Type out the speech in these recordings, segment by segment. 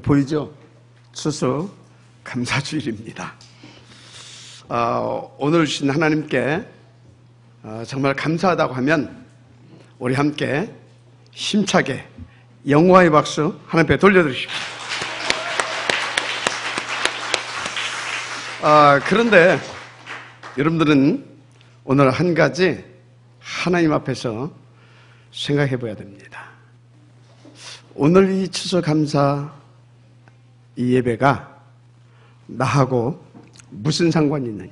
보이죠? 추수 감사주일입니다. 오늘 주신 하나님께 정말 감사하다고 하면 우리 함께 힘차게 영광의 박수 하나님께 돌려드리십시오. 그런데 여러분들은 오늘 한 가지 하나님 앞에서 생각해 봐야 됩니다. 오늘 이 추수감사 이 예배가 나하고 무슨 상관이 있느냐?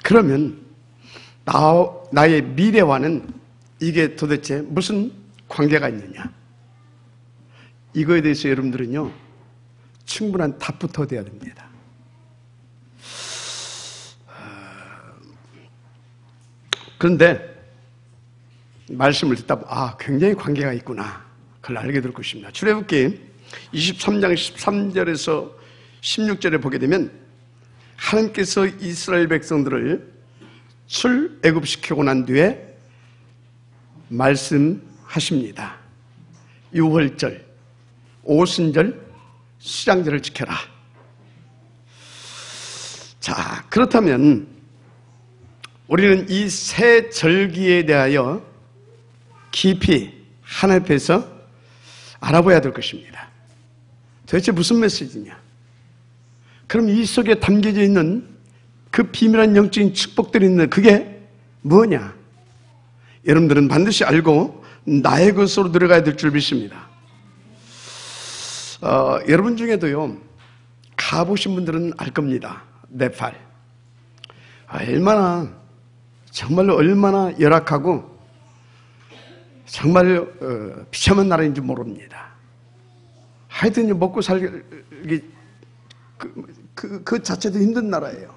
그러면 나의 미래와는 이게 도대체 무슨 관계가 있느냐? 이거에 대해서 여러분들은요, 충분한 답부터 얻어야 됩니다. 그런데 말씀을 듣다 보면 굉장히 관계가 있구나. 그걸 알게 될 것입니다. 출애굽기 23장 13절에서 16절에 보게 되면 하나님께서 이스라엘 백성들을 출애굽시키고 난 뒤에 말씀하십니다. 유월절, 오순절, 수장절을 지켜라. 자, 그렇다면 우리는 이 세 절기에 대하여 깊이 하나님 앞에서 알아봐야 될 것입니다. 도대체 무슨 메시지냐? 그럼 이 속에 담겨져 있는 그 비밀한 영적인 축복들이 있는 그게 뭐냐? 여러분들은 반드시 알고 나의 것으로 들어가야 될 줄 믿습니다. 여러분 중에도요, 가보신 분들은 알 겁니다. 네팔. 정말로 얼마나 열악하고 정말 비참한 나라인지 모릅니다. 하여튼 먹고 살기 그 자체도 힘든 나라예요.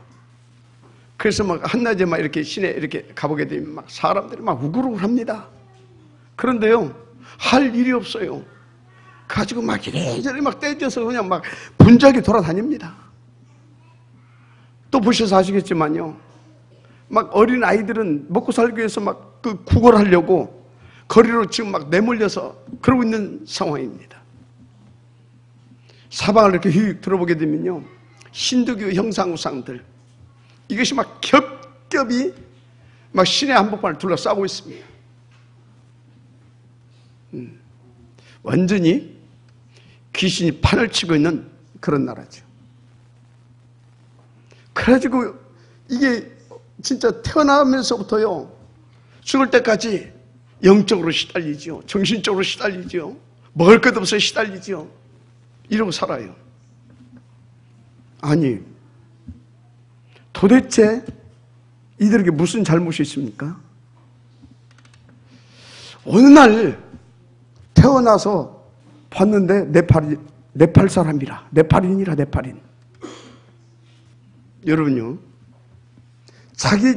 그래서 막 한낮에 막 이렇게 시내 이렇게 가보게 되면 막 사람들이 막 우글우글합니다. 그런데요, 할 일이 없어요. 가지고 막 이래저래 막 떼져서 그냥 막 분주하게 돌아다닙니다. 또 보셔서 아시겠지만요, 막 어린 아이들은 먹고 살기 위해서 막 그 구걸하려고 거리로 지금 막 내몰려서 그러고 있는 상황입니다. 사방을 이렇게 휙 들어보게 되면요, 힌두교 형상우상들, 이것이 막 겹겹이 막 시내 한복판을 둘러싸고 있습니다. 완전히 귀신이 판을 치고 있는 그런 나라죠. 그래가지고 이게 진짜 태어나면서부터요, 죽을 때까지 영적으로 시달리죠. 정신적으로 시달리죠. 먹을 것 없어 시달리죠. 이러고 살아요. 아니, 도대체 이들에게 무슨 잘못이 있습니까? 어느 날 태어나서 봤는데 네팔 사람이라, 네팔인이라, 네팔인. 여러분요, 자기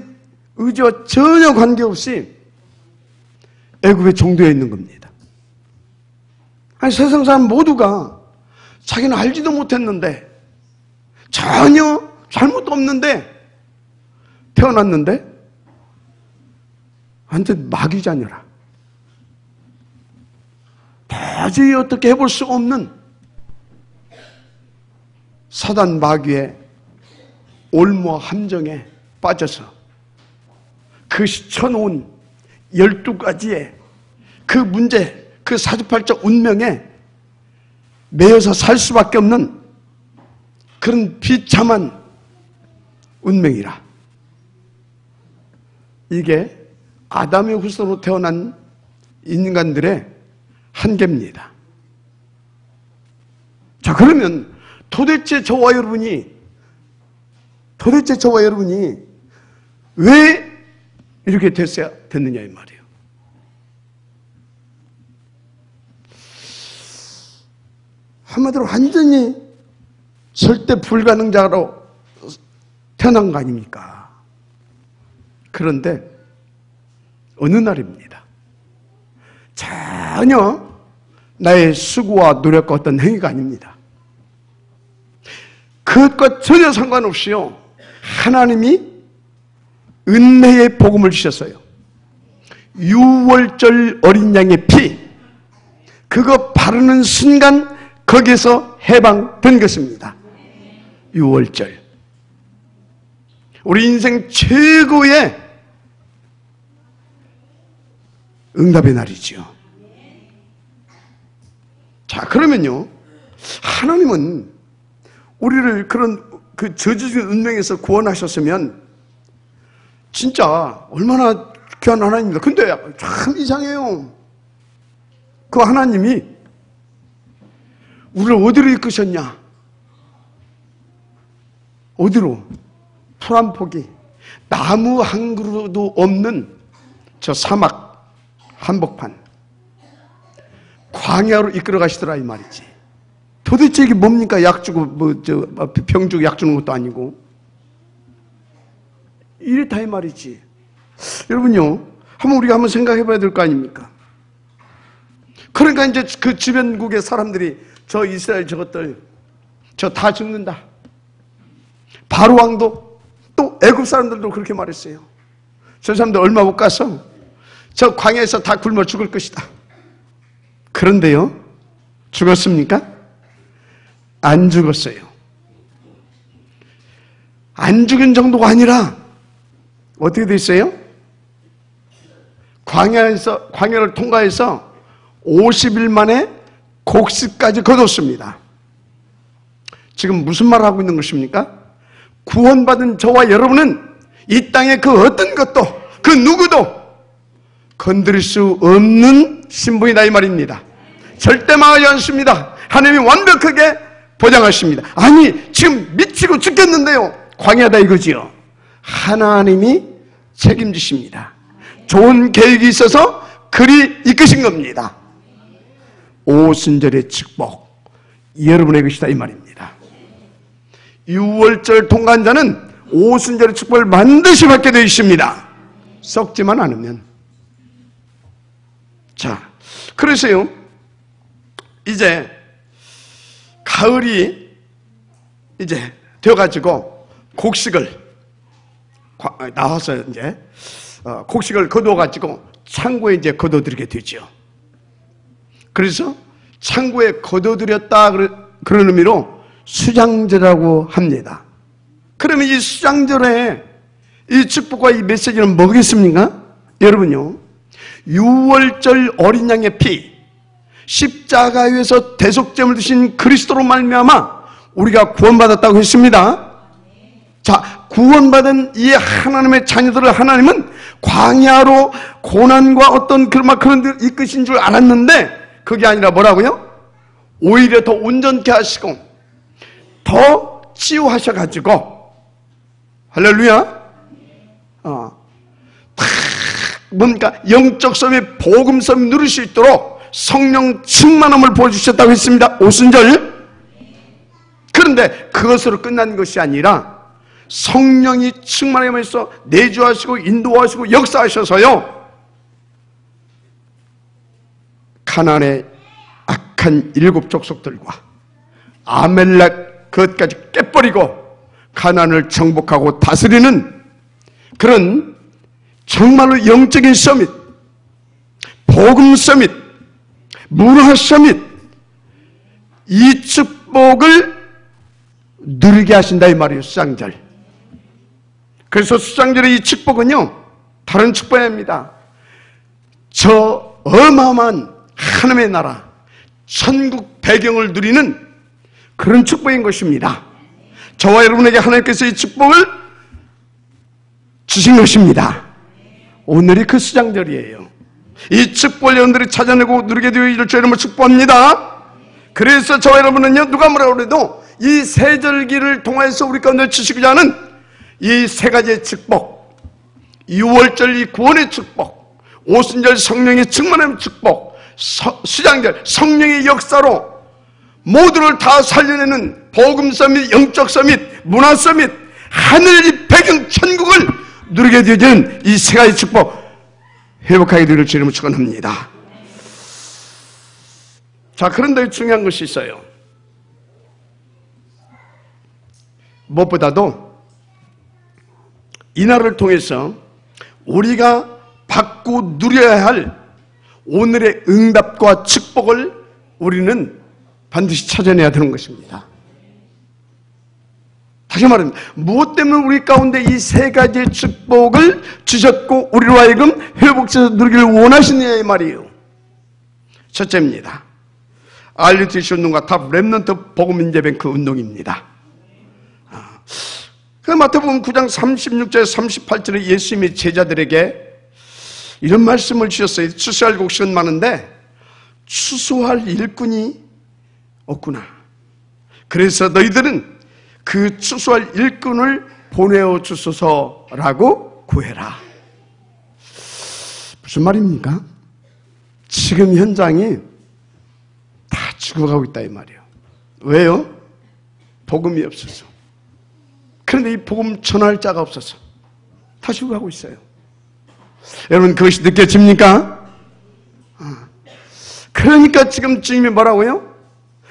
의지와 전혀 관계없이 애굽에 종되어 있는 겁니다. 아니, 세상 사람 모두가 자기는 알지도 못했는데, 전혀 잘못도 없는데 태어났는데 완전 마귀 자녀라. 도저히 어떻게 해볼 수 없는 사단 마귀의 올무와 함정에 빠져서 그 시쳐놓은 12가지의 그 문제, 그 사주팔자 운명에 매여서 살 수밖에 없는 그런 비참한 운명이라. 이게 아담의 후손으로 태어난 인간들의 한계입니다. 자, 그러면 도대체 저와 여러분이 왜 이렇게 됐느냐 이 말이에요. 한마디로 완전히 절대 불가능자로 태어난 거 아닙니까? 그런데 어느 날입니다. 전혀 나의 수고와 노력과 어떤 행위가 아닙니다. 그것과 전혀 상관없이요, 하나님이 은혜의 복음을 주셨어요. 유월절 어린 양의 피, 그거 바르는 순간 거기에서 해방된 것입니다. 6월절. 우리 인생 최고의 응답의 날이지요. 자, 그러면요, 하나님은 우리를 그런 그 저주적인 운명에서 구원하셨으면 진짜 얼마나 귀한 하나님입니다. 근데 참 이상해요. 그 하나님이 우리를 어디로 이끄셨냐? 어디로? 풀 한 포기, 나무 한 그루도 없는 저 사막 한복판, 광야로 이끌어 가시더라 이 말이지. 도대체 이게 뭡니까? 약 주고 병 주고 약 주는 것도 아니고 이랬다 이 말이지. 여러분요, 우리가 한번 생각해 봐야 될 거 아닙니까? 그러니까 이제 그 주변국의 사람들이 저 이스라엘 저것들 저 다 죽는다. 바로 왕도 또 애굽 사람들도 그렇게 말했어요. 저 사람들 얼마 못 가서 저 광야에서 다 굶어 죽을 것이다. 그런데요, 죽었습니까? 안 죽었어요. 안 죽은 정도가 아니라 어떻게 됐어요? 광야를 통과해서 50일 만에 곡식까지 거뒀습니다. 지금 무슨 말을 하고 있는 것입니까? 구원받은 저와 여러분은 이 땅의 그 어떤 것도 그 누구도 건드릴 수 없는 신분이다 이 말입니다. 절대 망하지 않습니다. 하나님이 완벽하게 보장하십니다. 아니 지금 미치고 죽겠는데요, 광야다 이거지요. 하나님이 책임지십니다. 좋은 계획이 있어서 그리 이끄신 겁니다. 오순절의 축복 여러분의 것이다 이 말입니다. 6월절 통과한 자는 오순절의 축복을 반드시 받게 되어 있습니다. 썩지만 않으면. 자, 그래서요, 이제 가을이 이제 되어가지고 곡식을 나와서 이제 곡식을 거두어가지고 창고에 이제 거둬들이게 되죠. 그래서 창고에 거둬들였다 그런 의미로 수장절이라고 합니다. 그러면 이 수장절에 이 축복과 이 메시지는 뭐겠습니까? 여러분요, 6월절 어린 양의 피, 십자가에서 대속죄를 드신 그리스도로 말미암아 우리가 구원받았다고 했습니다. 자, 구원받은 이 하나님의 자녀들을 하나님은 광야로 고난과 어떤 그런 데 이끄신 줄 알았는데 그게 아니라 뭐라고요? 오히려 더 온전케 하시고 더 치유하셔가지고, 할렐루야, 뭔가 영적 섬의 복음 섬 누릴 수 있도록 성령 충만함을 보여주셨다고 했습니다. 오순절. 그런데 그것으로 끝난 것이 아니라 성령이 충만함에서 내주하시고 인도하시고 역사하셔서요, 가나안의 악한 7 족속들과 아멜렉 그것까지 깨버리고 가나안을 정복하고 다스리는 그런 정말로 영적인 서밋, 복음 서밋, 문화 서밋, 이 축복을 누리게 하신다 이 말이에요. 수장절. 그래서 수장절의 이 축복은요, 다른 축복이 아닙니다. 저 어마어마한 하나님의 나라, 천국 배경을 누리는 그런 축복인 것입니다. 저와 여러분에게 하나님께서 이 축복을 주신 것입니다. 오늘이 그 수장절이에요. 이 축복을 여러분들이 찾아내고 누리게 되어 이를 주 이름으로 축복합니다. 그래서 저와 여러분은요, 누가 뭐라고 그래도 이 세절기를 통해서 우리 가운데 주시고자 하는 이 3가지의 축복, 6월절 이 구원의 축복, 오순절 성령의 충만함의 축복, 수장절 성령의 역사로 모두를 다 살려내는 복음 서밋, 영적 서밋, 문화 서밋, 하늘의 배경 천국을 누리게 되어지는 이 3가지 축복 회복하게 되기를 주 이름으로 축원합니다. 자, 그런데 중요한 것이 있어요. 무엇보다도 이 날을 통해서 우리가 받고 누려야 할 오늘의 응답과 축복을 우리는 반드시 찾아내야 되는 것입니다. 다시 말합니다. 무엇 때문에 우리 가운데 이 세 가지의 축복을 주셨고 우리로 하여금 회복해서 누리기를 원하시느냐 이 말이에요. 첫째입니다. RUTC 운동과 탑 렘넌트 복음인재뱅크 운동입니다. 그 마태복음 9장 36절 38절에 예수님이 제자들에게 이런 말씀을 주셨어요. 추수할 곡식은 많은데 추수할 일꾼이 없구나. 그래서 너희들은 그 추수할 일꾼을 보내어 주소서라고 구해라. 무슨 말입니까? 지금 현장이 다 죽어가고 있다 이 말이에요. 왜요? 복음이 없어서. 그런데 이 복음 전할 자가 없어서 다 죽어가고 있어요. 여러분 그것이 느껴집니까? 그러니까 지금 주님이 뭐라고요?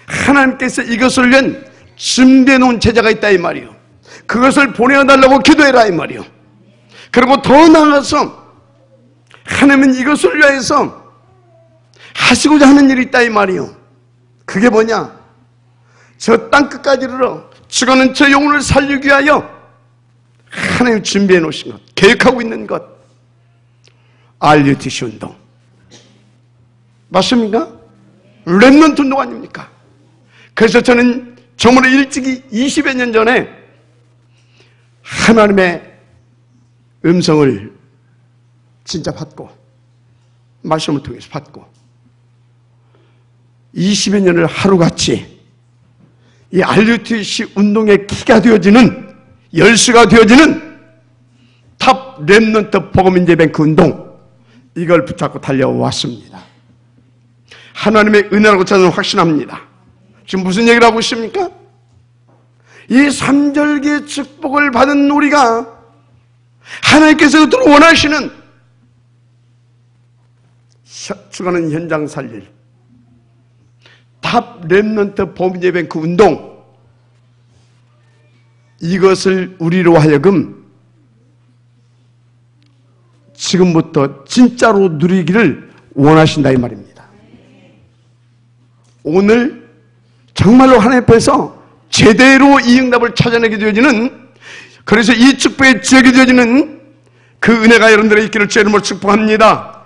하나님께서 이것을 위한 준비해 놓은 제자가 있다 이 말이에요. 그것을 보내어달라고 기도해라 이 말이에요. 그리고 더 나아가서 하나님은 이것을 위해서 하시고자 하는 일이 있다 이 말이에요. 그게 뭐냐? 저 땅끝까지 이르러 죽어는 저 영혼을 살리기 위하여 하나님이 준비해 놓으신 것, 계획하고 있는 것, RUTC 운동 맞습니까? 렘넌트 운동 아닙니까? 그래서 저는 정말로 일찍이 20여 년 전에 하나님의 음성을 진짜 받고 말씀을 통해서 받고 20여 년을 하루같이 이 RUTC 운동의 키가 되어지는 열수가 되어지는 탑 렘넌트 복음인재뱅크 운동 이걸 붙잡고 달려왔습니다. 하나님의 은혜라고 저는 확신합니다. 지금 무슨 얘기를 하고 있습니까? 이 3절기의 축복을 받은 우리가 하나님께서 그토록 원하시는 죽어가는 현장 살릴 탑 렘넌트 복음인재뱅크 운동 이것을 우리로 하여금 지금부터 진짜로 누리기를 원하신다 이 말입니다. 오늘 정말로 하나님 앞에서 제대로 이 응답을 찾아내게 되어지는 그래서 이 축복의 지역이 되어지는 그 은혜가 여러분들의 있기를 주 이름으로 축복합니다.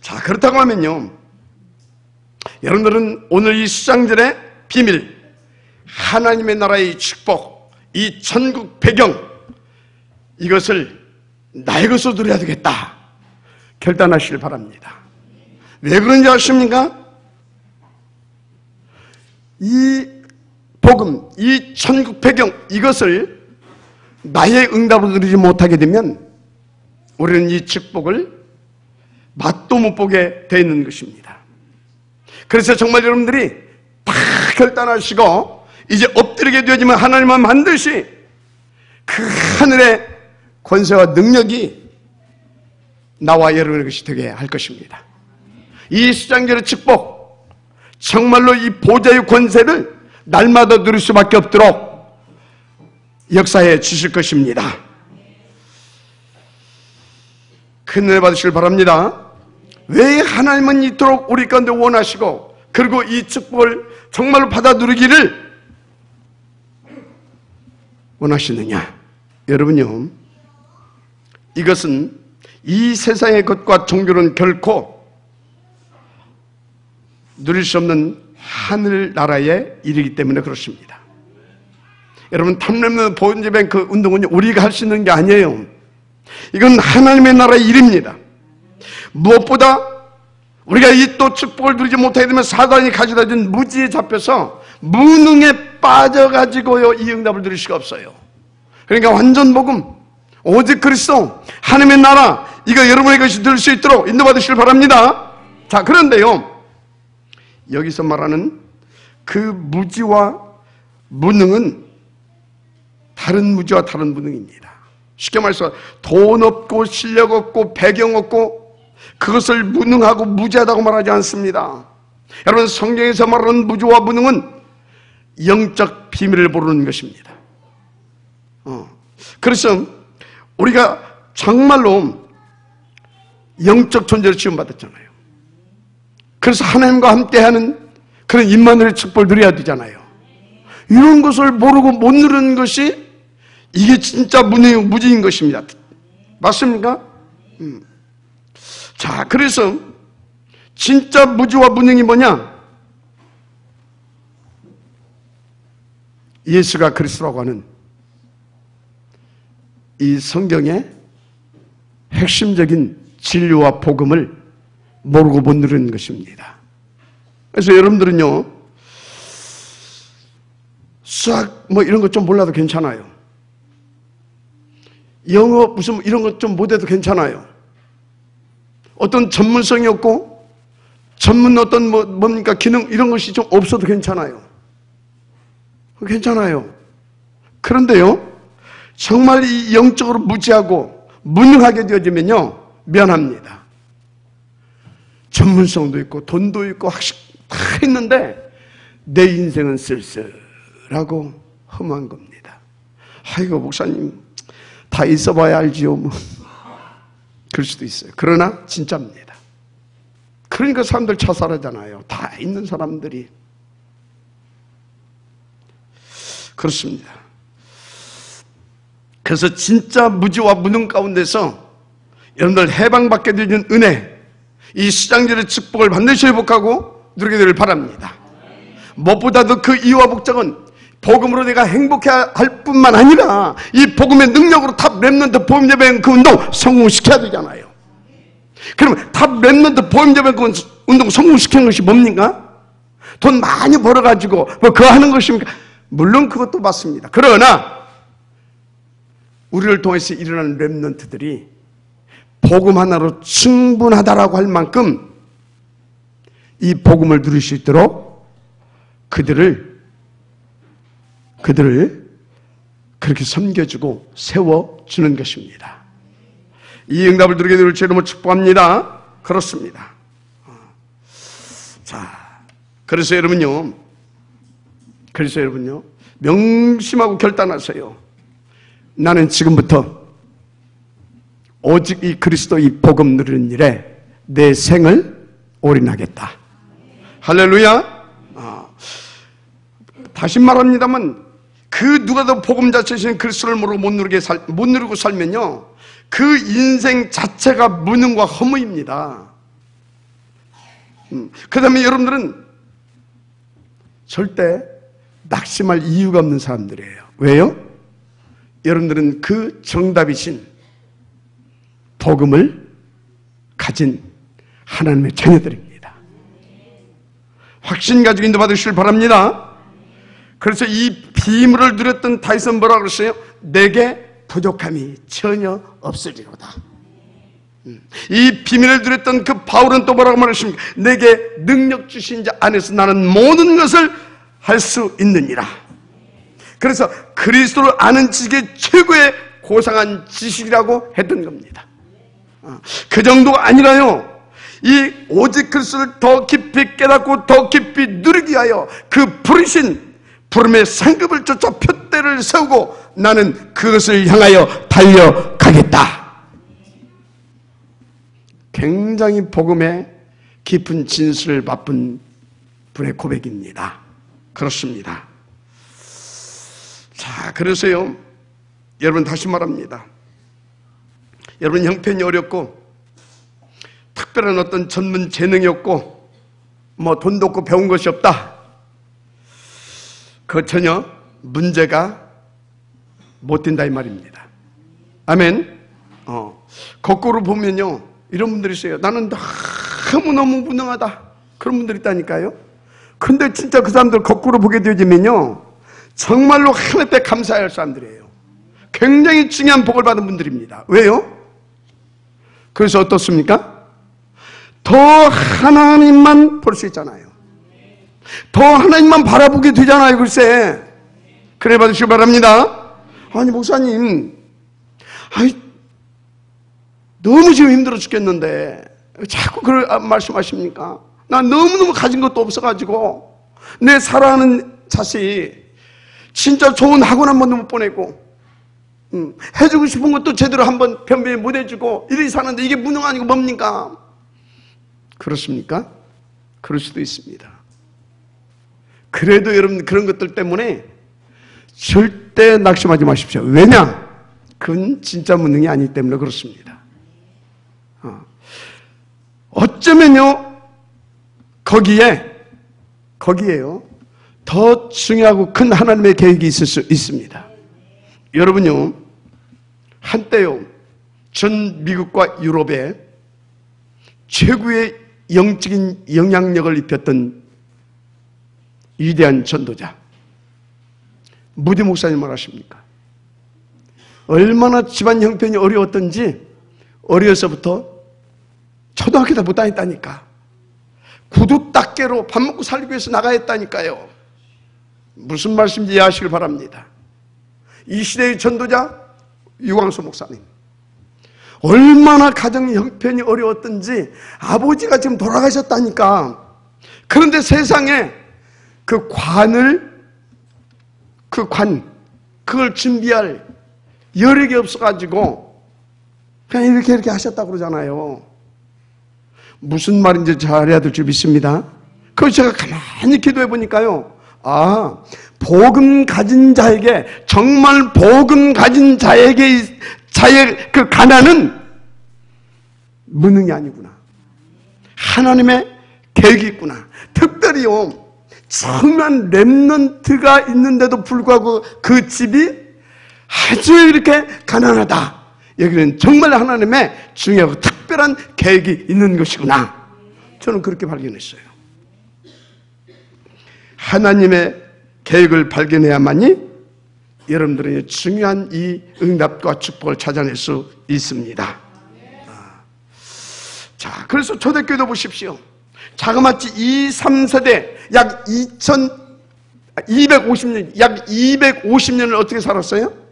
자 그렇다고 하면요 여러분들은 오늘 이 수장절의 비밀 하나님의 나라의 축복 이 천국 배경 이것을 나의 것으로 누려야 되겠다 결단하시길 바랍니다. 왜 그런지 아십니까? 이 복음, 이 천국 배경 이것을 나의 응답으로 누리지 못하게 되면 우리는 이 축복을 맛도 못 보게 되어 있는 것입니다. 그래서 정말 여러분들이 다 결단하시고 이제 엎드리게 되어지면 하나님은 반드시 그 하늘의 권세와 능력이 나와 여러분의 것이 되게 할 것입니다. 이 수장절의 축복 정말로 이 보좌의 권세를 날마다 누릴 수밖에 없도록 역사해 주실 것입니다. 큰 은혜 받으시길 바랍니다. 왜 하나님은 이토록 우리 가운데 원하시고 그리고 이 축복을 정말로 받아 누리기를 원하시느냐? 여러분요 이것은 이 세상의 것과 종교는 결코 누릴 수 없는 하늘나라의 일이기 때문에 그렇습니다. 여러분 탑렘넌트 복음인재뱅크 운동은 우리가 할 수 있는 게 아니에요. 이건 하나님의 나라의 일입니다. 무엇보다 우리가 이 또 축복을 누리지 못하게 되면 사단이 가져다 준 무지에 잡혀서 무능에 빠져가지고요 이 응답을 누릴 수가 없어요. 그러니까 완전 복음 오직 그리스도 하나님의 나라 이거 여러분의 것이 될 수 있도록 인도받으시길 바랍니다. 자 그런데요 여기서 말하는 그 무지와 무능은 다른 무지와 다른 무능입니다. 쉽게 말해서 돈 없고 실력 없고 배경 없고 그것을 무능하고 무지하다고 말하지 않습니다. 여러분 성경에서 말하는 무지와 무능은 영적 비밀을 모르는 것입니다. 그래서 우리가 정말로 영적 존재로 지원받았잖아요. 그래서 하나님과 함께하는 그런 임마누엘의 축복을 누려야 되잖아요. 이런 것을 모르고 못 누리는 것이 이게 진짜 무지인 것입니다. 맞습니까? 자, 그래서 진짜 무지와 무능이 뭐냐? 예수가 그리스도라고 하는 이 성경의 핵심적인 진리와 복음을 모르고 못 누리는 것입니다. 그래서 여러분들은요, 수학 뭐 이런 것 좀 몰라도 괜찮아요. 영어 무슨 이런 것 좀 못해도 괜찮아요. 어떤 전문성이 없고 전문 어떤 뭡니까 기능 이런 것이 좀 없어도 괜찮아요. 괜찮아요. 그런데요, 정말 이 영적으로 무지하고 무능하게 되어지면요, 미안합니다. 전문성도 있고 돈도 있고 학식 다 있는데 내 인생은 쓸쓸하고 험한 겁니다. 아이고 목사님 다 있어봐야 알지요 뭐. 그럴 수도 있어요. 그러나 진짜입니다. 그러니까 사람들 자살하잖아요. 다 있는 사람들이. 그렇습니다. 그래서 진짜 무지와 무능 가운데서 여러분들 해방받게 되는 은혜, 이 수장절의 축복을 반드시 회복하고 누리게 되길 바랍니다. 무엇보다도 그 이유와 목적은 복음으로 내가 행복해할 뿐만 아니라 이 복음의 능력으로 탑 렘넌트 보험예배행 그 운동 성공시켜야 되잖아요. 그러면 탑 렘넌트 보험예배행 그 운동 성공시키는 것이 뭡니까? 돈 많이 벌어가지고 뭐 그거 하는 것입니까? 물론 그것도 맞습니다. 그러나 우리를 통해서 일어나는 렘넌트들이 복음 하나로 충분하다라고 할 만큼 이 복음을 누릴 수 있도록 그들을 그렇게 섬겨주고 세워주는 것입니다. 이 응답을 누리게 될 주 이름으로 축복합니다. 그렇습니다. 자, 그래서 여러분요, 명심하고 결단하세요. 나는 지금부터 오직 이 그리스도 이 복음 누리는 일에 내 생을 올인하겠다. 할렐루야. 다시 말합니다만 그 누가 더 복음 자체이신 그리스도를 모르고 못 누리고 살면요, 그 인생 자체가 무능과 허무입니다. 그 다음에 여러분들은 절대 낙심할 이유가 없는 사람들이에요. 왜요? 여러분들은 그 정답이신 복음을 가진 하나님의 자녀들입니다. 확신 가지고 인도받으시길 바랍니다. 그래서 이 비밀을 누렸던 다윗은 뭐라고 그랬어요? 내게 부족함이 전혀 없으리로다. 이 비밀을 누렸던 그 바울은 또 뭐라고 말했습니까? 내게 능력 주신 자 안에서 나는 모든 것을 할 수 있느니라. 그래서 그리스도를 아는 지식이 최고의 고상한 지식이라고 했던 겁니다. 그 정도가 아니라요, 이 오직 그리스도를 더 깊이 깨닫고 더 깊이 누리기 위하여 그 부르신 부름의 상급을 쫓아 표대를 세우고 나는 그것을 향하여 달려가겠다. 굉장히 복음의 깊은 진실을 맛본 분의 고백입니다. 그렇습니다. 자, 그래서요, 여러분 다시 말합니다. 여러분 형편이 어렵고 특별한 어떤 전문 재능이 없고 뭐 돈도 없고 배운 것이 없다. 그 전혀 문제가 못 된다 이 말입니다. 아멘. 거꾸로 보면요, 이런 분들이 있어요. 나는 너무너무 무능하다. 그런 분들이 있다니까요. 근데 진짜 그 사람들 거꾸로 보게 되어지면요, 정말로 하나님 앞에 감사해야 할 사람들이에요. 굉장히 중요한 복을 받은 분들입니다. 왜요? 그래서 어떻습니까? 더 하나님만 볼 수 있잖아요. 더 하나님만 바라보게 되잖아요. 글쎄. 그래 받으시기 바랍니다. 아니 목사님, 너무 지금 힘들어 죽겠는데 자꾸 그걸 말씀하십니까? 난 너무너무 가진 것도 없어가지고 내 사랑하는 자식 진짜 좋은 학원 한 번도 못 보내고 해주고 싶은 것도 제대로 한번 변변히 못 해주고 이렇게 사는데 이게 무능 아니고 뭡니까? 그렇습니까? 그럴 수도 있습니다. 그래도 여러분 그런 것들 때문에 절대 낙심하지 마십시오. 왜냐? 그건 진짜 무능이 아니기 때문에 그렇습니다. 어쩌면요, 거기에요, 더 중요하고 큰 하나님의 계획이 있을 수 있습니다. 여러분요, 한때요, 전 미국과 유럽에 최고의 영적인 영향력을 입혔던 위대한 전도자, 무디 목사님 말 아십니까? 얼마나 집안 형편이 어려웠던지 어려서부터 초등학교 때 못 다녔다니까. 구두 닦개로 밥 먹고 살기 위해서 나가야 했다니까요. 무슨 말씀인지 이해하시길 바랍니다. 이 시대의 전도자 유광수 목사님, 얼마나 가정 형편이 어려웠던지 아버지가 지금 돌아가셨다니까. 그런데 세상에 그걸 준비할 여력이 없어가지고 그냥 이렇게 하셨다고 그러잖아요. 무슨 말인지 잘 알아야 될 줄 믿습니다. 그래서 제가 가만히 기도해 보니까요, 복음 가진 자에게, 정말 복음 가진 자의 그 가난은 무능이 아니구나. 하나님의 계획이 있구나. 특별히요, 정말 렘넌트가 있는데도 불구하고 그 집이 아주 이렇게 가난하다. 여기는 정말 하나님의 중요하고 특별한 계획이 있는 것이구나. 저는 그렇게 발견했어요. 하나님의 계획을 발견해야만이 여러분들의 중요한 이 응답과 축복을 찾아낼 수 있습니다. 자, 그래서 초대교회도 보십시오. 자그마치 2, 3세대 약 250년, 약 250년을 어떻게 살았어요?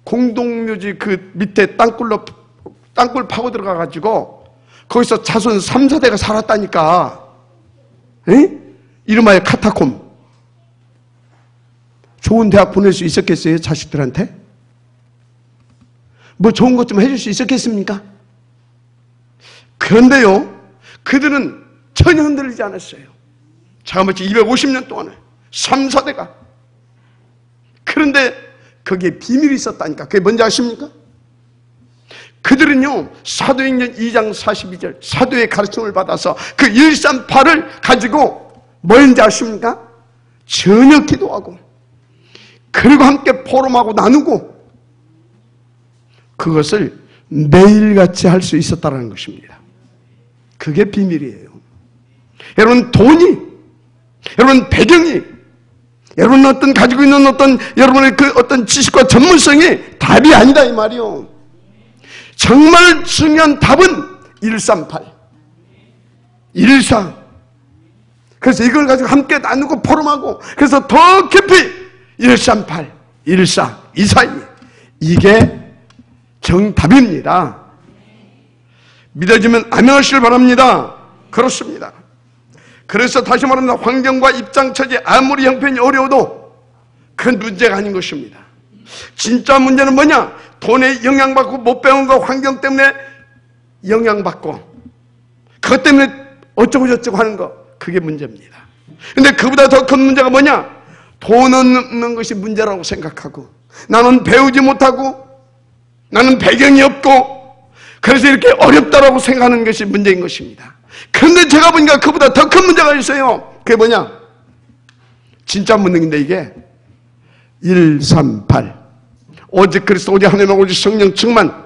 공동묘지 그 밑에 땅굴 파고 들어가가지고 거기서 자손 3, 4대가 살았다니까. 에? 이름하여 카타콤. 좋은 대학 보낼 수 있었겠어요? 자식들한테? 뭐 좋은 것 좀 해줄 수 있었겠습니까? 그런데요, 그들은 전혀 흔들리지 않았어요. 자그마치 250년 동안에 3, 4대가. 그런데 거기에 비밀이 있었다니까. 그게 뭔지 아십니까? 그들은요, 사도행전 2장 42절 사도의 가르침을 받아서 그 138을 가지고 뭐 했는지 아십니까? 저녁 기도하고, 그리고 함께 포럼하고 나누고, 그것을 매일같이 할 수 있었다는 것입니다. 그게 비밀이에요. 여러분, 돈이, 여러분 배경이, 여러분 어떤 가지고 있는 어떤 여러분의 그 어떤 지식과 전문성이 답이 아니다 이 말이요. 정말 중요한 답은 138, 114. 그래서 이걸 가지고 함께 나누고 포럼하고, 그래서 더 깊이 138, 114, 242, 이게 정답입니다. 믿어지면 아멘 하시길 바랍니다. 그렇습니다. 그래서 다시 말합니다. 환경과 입장 처지 아무리 형편이 어려워도 그건 문제가 아닌 것입니다. 진짜 문제는 뭐냐? 돈에 영향받고 못 배운 거, 환경 때문에 영향받고 그것 때문에 어쩌고 저쩌고 하는 거, 그게 문제입니다. 근데 그보다 더 큰 문제가 뭐냐? 돈 없는 것이 문제라고 생각하고, 나는 배우지 못하고 나는 배경이 없고 그래서 이렇게 어렵다라고 생각하는 것이 문제인 것입니다. 그런데 제가 보니까 그보다 더 큰 문제가 있어요. 그게 뭐냐? 진짜 문능인데 이게 138, 오직 그리스도, 오직 하나님, 오직 성령 충만,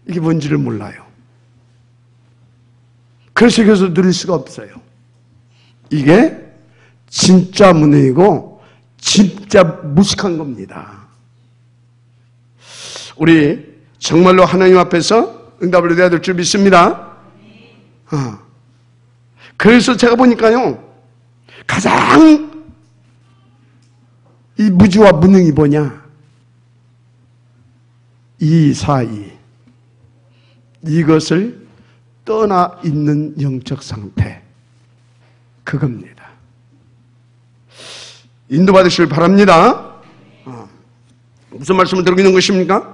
이게 뭔지를 몰라요. 그래서 이것을 누릴 수가 없어요. 이게 진짜 문능이고 진짜 무식한 겁니다. 우리 정말로 하나님 앞에서 응답을 얻어야 될 줄 믿습니다. 그래서 제가 보니까요, 가장 이 무지와 무능이 뭐냐? 2, 4, 2. 이것을 떠나 있는 영적 상태, 그겁니다. 인도받으시길 바랍니다. 무슨 말씀을 드리고 있는 것입니까?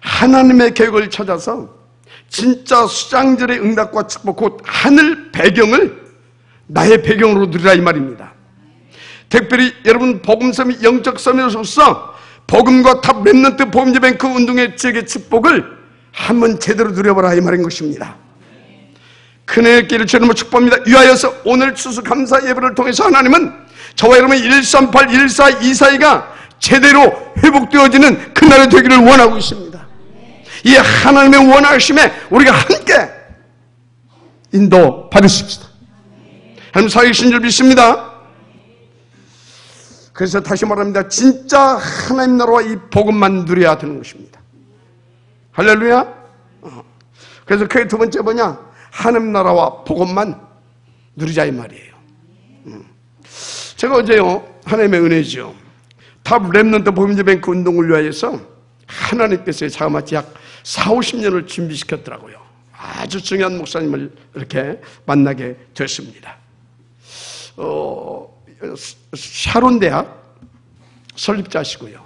하나님의 계획을 찾아서 진짜 수장절의 응답과 축복, 곧 하늘 배경을 나의 배경으로 누리라 이 말입니다. 특별히 여러분 복음섬이 영적 섬으로서 복음과 탑 렘넌트 복음예배뱅크 운동의 지역의 축복을 한번 제대로 누려보라 이 말인 것입니다. 큰의 길을 주님으로 축복합니다. 위하여서 오늘 추수감사 예배를 통해서 하나님은 저와 여러분의 138, 142, 242가 제대로 회복되어지는 그날이 되기를 원하고 있습니다. 이 하나님의 원하심에 우리가 함께 인도 받으십시다. 하나님 살아계신 줄 믿습니다. 그래서 다시 말합니다. 진짜 하나님 나라와 이 복음만 누려야 되는 것입니다. 할렐루야. 그래서 그게 두 번째 뭐냐? 하나님 나라와 복음만 누리자 이 말이에요. 제가 어제요, 하나님의 은혜죠, 탑 렘넌트 복음예배뱅크 운동을 위하여서 하나님께서 자그마치 약 40-50년을 준비시켰더라고요. 아주 중요한 목사님을 이렇게 만나게 됐습니다. 샤론 대학 설립자시고요.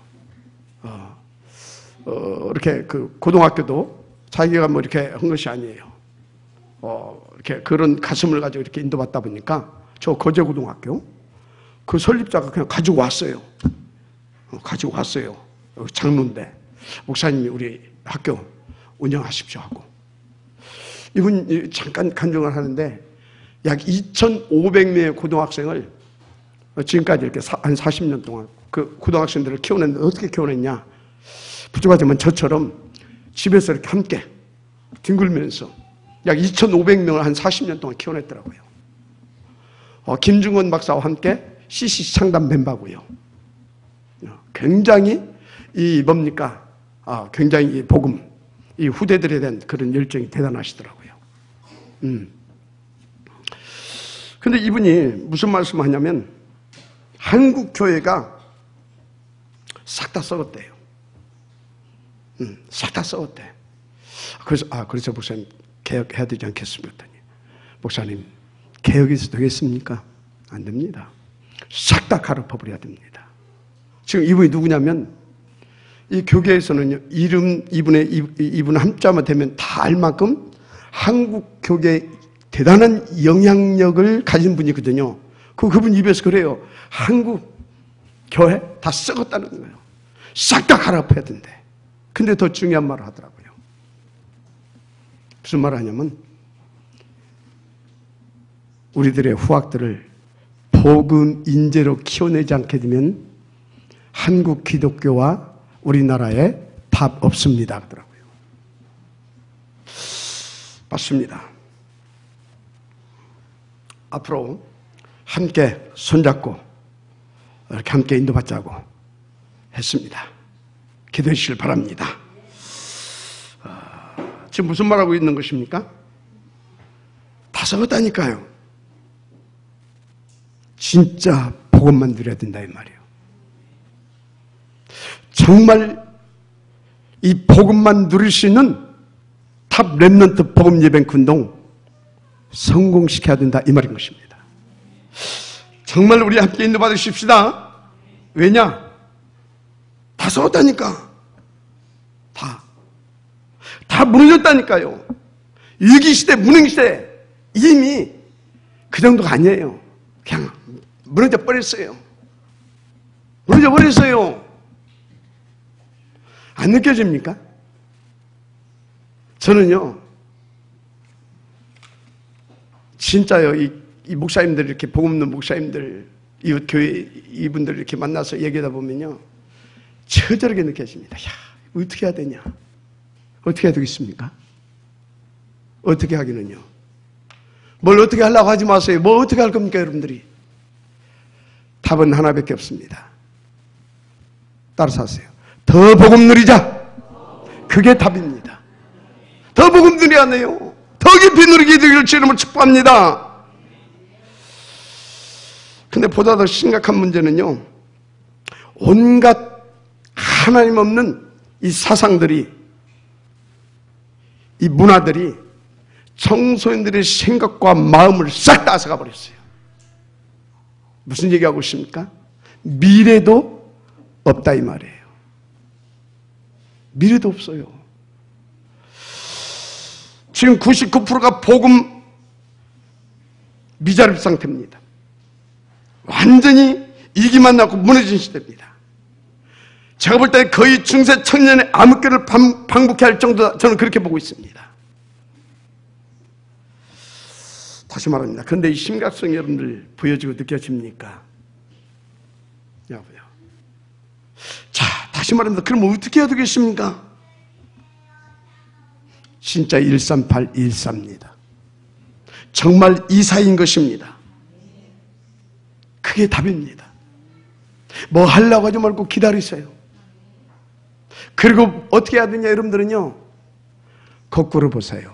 이렇게 그 고등학교도 자기가 뭐 이렇게 한 것이 아니에요. 이렇게 그런 가슴을 가지고 이렇게 인도받다 보니까 저 거제고등학교 그 설립자가 그냥 가지고 왔어요. 가지고 왔어요. 장로인데 목사님이 우리 학교 운영하십시오 하고, 이분 잠깐 간증을 하는데 약 2,500명의 고등학생을 지금까지 이렇게 한 40년 동안 그 고등학생들을 키워냈는데 어떻게 키워냈냐? 부족하지만 저처럼 집에서 이렇게 함께 뒹굴면서 약 2,500명을 한 40년 동안 키워냈더라고요. 김중원 박사와 함께 CC 창단 멤버고요. 굉장히 이 뭡니까? 굉장히 이 복음, 이 후대들에 대한 그런 열정이 대단하시더라고요. 근데 이분이 무슨 말씀을 하냐면 한국 교회가 싹 다 썩었대요. 싹 다 썩었대. 그래서 목사님 개혁해야 되지 않겠습니까? 목사님 개혁해서 되겠습니까? 안 됩니다. 싹 다 갈아엎어버려야 됩니다. 지금 이분이 누구냐면 이 교계에서는요, 이분 한자만 되면 다 알 만큼 한국 교계에 대단한 영향력을 가진 분이거든요. 그분 입에서 그래요. 한국 교회 다 썩었다는 거예요. 싹 다 갈아엎어야 된대. 근데 더 중요한 말을 하더라고요. 무슨 말을 하냐면 우리들의 후학들을 복음 인재로 키워내지 않게 되면 한국 기독교와 우리나라에 답 없습니다 하더라고요. 맞습니다. 앞으로 함께 손잡고 이렇게 함께 인도받자고 했습니다. 기도해 주시길 바랍니다. 지금 무슨 말하고 있는 것입니까? 다 썩었다니까요. 진짜 복음만 누려야 된다 이 말이에요. 정말 이 복음만 누릴 수 있는 탑 렘넌트 복음예배뱅크 운동 성공시켜야 된다 이 말인 것입니다. 정말 우리 함께 인도받으십시다. 왜냐? 다 썩었다니까. 다 무너졌다니까요. 위기시대, 무능시대 이미 그 정도가 아니에요. 그냥 무너져 버렸어요. 무너져 버렸어요. 안 느껴집니까? 저는요, 진짜요, 이 목사님들, 이렇게 복음 없는 목사님들, 이웃 교회 이분들 이렇게 만나서 얘기하다 보면요, 처절하게 느껴집니다. 야, 어떻게 해야 되냐? 어떻게 해야 되겠습니까? 어떻게 하기는요? 뭘 어떻게 하려고 하지 마세요. 뭘 어떻게 할 겁니까, 여러분들이? 답은 하나밖에 없습니다. 따라서 하세요. 더 복음 누리자. 그게 답입니다. 더 복음 누려야 해요. 더 깊이 누리게 되기를 주님으로 축복합니다. 근데 보다 더 심각한 문제는요, 온갖 하나님 없는 이 사상들이, 이 문화들이 청소년들의 생각과 마음을 싹 다 앗아가 버렸어요. 무슨 얘기하고 있습니까? 미래도 없다 이 말이에요. 미래도 없어요. 지금 99%가 복음 미자립 상태입니다. 완전히 이기만 낳고 무너진 시대입니다. 제가 볼 때 거의 중세 청년의 암흑기를 방북해 할 정도다, 저는 그렇게 보고 있습니다. 다시 말합니다. 그런데 이 심각성이 여러분들 보여지고 느껴집니까? 여보요. 자, 다시 말합니다. 그럼 어떻게 해야 되겠습니까? 진짜 13814입니다. 정말 이사인 것입니다. 그게 답입니다. 뭐 하려고 하지 말고 기다리세요. 그리고 어떻게 해야 되냐, 여러분들은요, 거꾸로 보세요.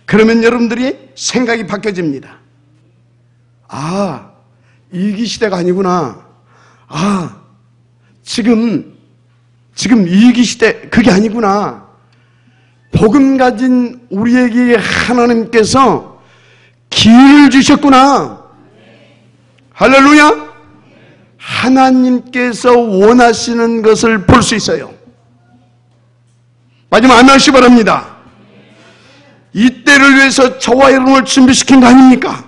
그러면 여러분들이 생각이 바뀌어집니다. 아, 위기시대가 아니구나. 아, 지금 위기시대, 그게 아니구나. 복음 가진 우리에게 하나님께서 기회를 주셨구나. 할렐루야. 하나님께서 원하시는 것을 볼 수 있어요. 마지막 아멘 하시기 바랍니다. 이때를 위해서 저와 여러분을 준비시킨 거 아닙니까?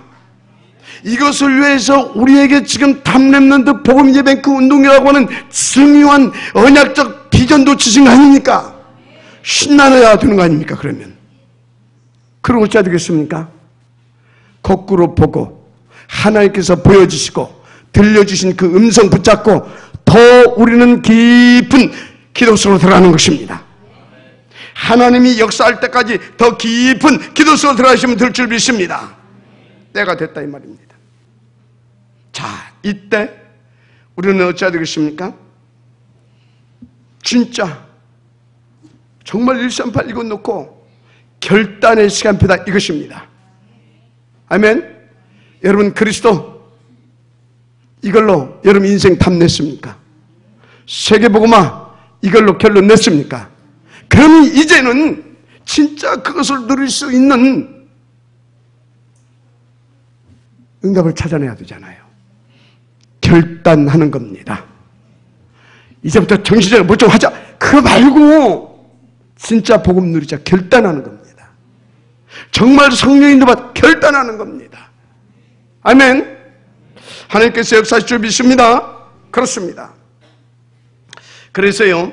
이것을 위해서 우리에게 지금 탐렘넌트 복음 예배뱅크 운동이라고 하는 중요한 언약적 비전도 주신 거 아닙니까? 신나야 되는 거 아닙니까? 그러면 그럼 어찌해야 되겠습니까? 거꾸로 보고 하나님께서 보여주시고 들려주신 그 음성 붙잡고 더 우리는 깊은 기도 속으로 들어가는 것입니다. 하나님이 역사할 때까지 더 깊은 기도 속으로 들어가시면 될 줄 믿습니다. 때가 됐다 이 말입니다. 자, 이때 우리는 어찌해야 되겠습니까? 진짜 정말 138 이거 놓고 결단의 시간표다 이것입니다. 아멘. 여러분 그리스도 이걸로 여러분 인생 탐냈습니까? 세계복음화 이걸로 결론 냈습니까? 그러면 이제는 진짜 그것을 누릴 수 있는 응답을 찾아내야 되잖아요. 결단하는 겁니다. 이제부터 정신적으로 뭐 좀 하자 그거 말고 진짜 복음 누리자 결단하는 겁니다. 정말 성령인도 받아 결단하는 겁니다. 아멘. 하나님께서 역사하실 줄 믿습니다. 그렇습니다. 그래서요,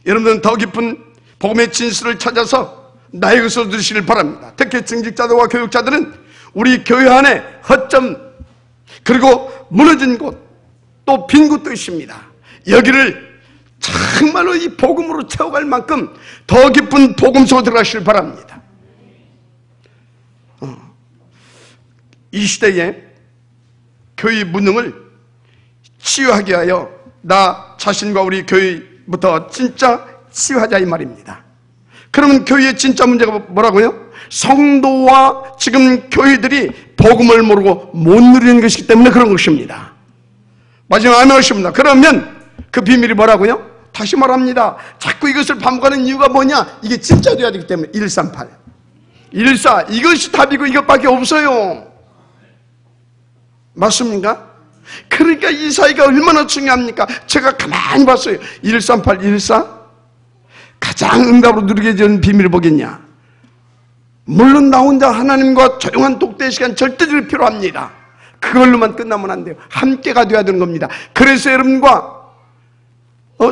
여러분들은 더 깊은 복음의 진실을 찾아서 나의 것으로 들으시길 바랍니다. 특히 증직자들과 교육자들은 우리 교회 안에 허점 그리고 무너진 곳 또 빈 곳도 있습니다. 여기를 정말로 이 복음으로 채워갈 만큼 더 깊은 복음 속으로 들어가시길 바랍니다. 이 시대에 교회의 무능을 치유하게 하여 나 자신과 우리 교회부터 진짜 치유하자 이 말입니다. 그러면 교회의 진짜 문제가 뭐라고요? 성도와 지금 교회들이 복음을 모르고 못 누리는 것이기 때문에 그런 것입니다. 마지막 아멘 하십니다. 그러면 그 비밀이 뭐라고요? 다시 말합니다. 자꾸 이것을 반복하는 이유가 뭐냐? 이게 진짜 돼야 되기 때문에 138 114 이것이 답이고 이것밖에 없어요. 맞습니까? 그러니까 이 사이가 얼마나 중요합니까? 제가 가만히 봤어요. 138, 114 가장 응답으로 누리게 되는 비밀을 보겠냐? 물론 나 혼자 하나님과 조용한 독대 시간 절대적으로 필요합니다. 그걸로만 끝나면 안 돼요. 함께가 돼야 되는 겁니다. 그래서 여러분과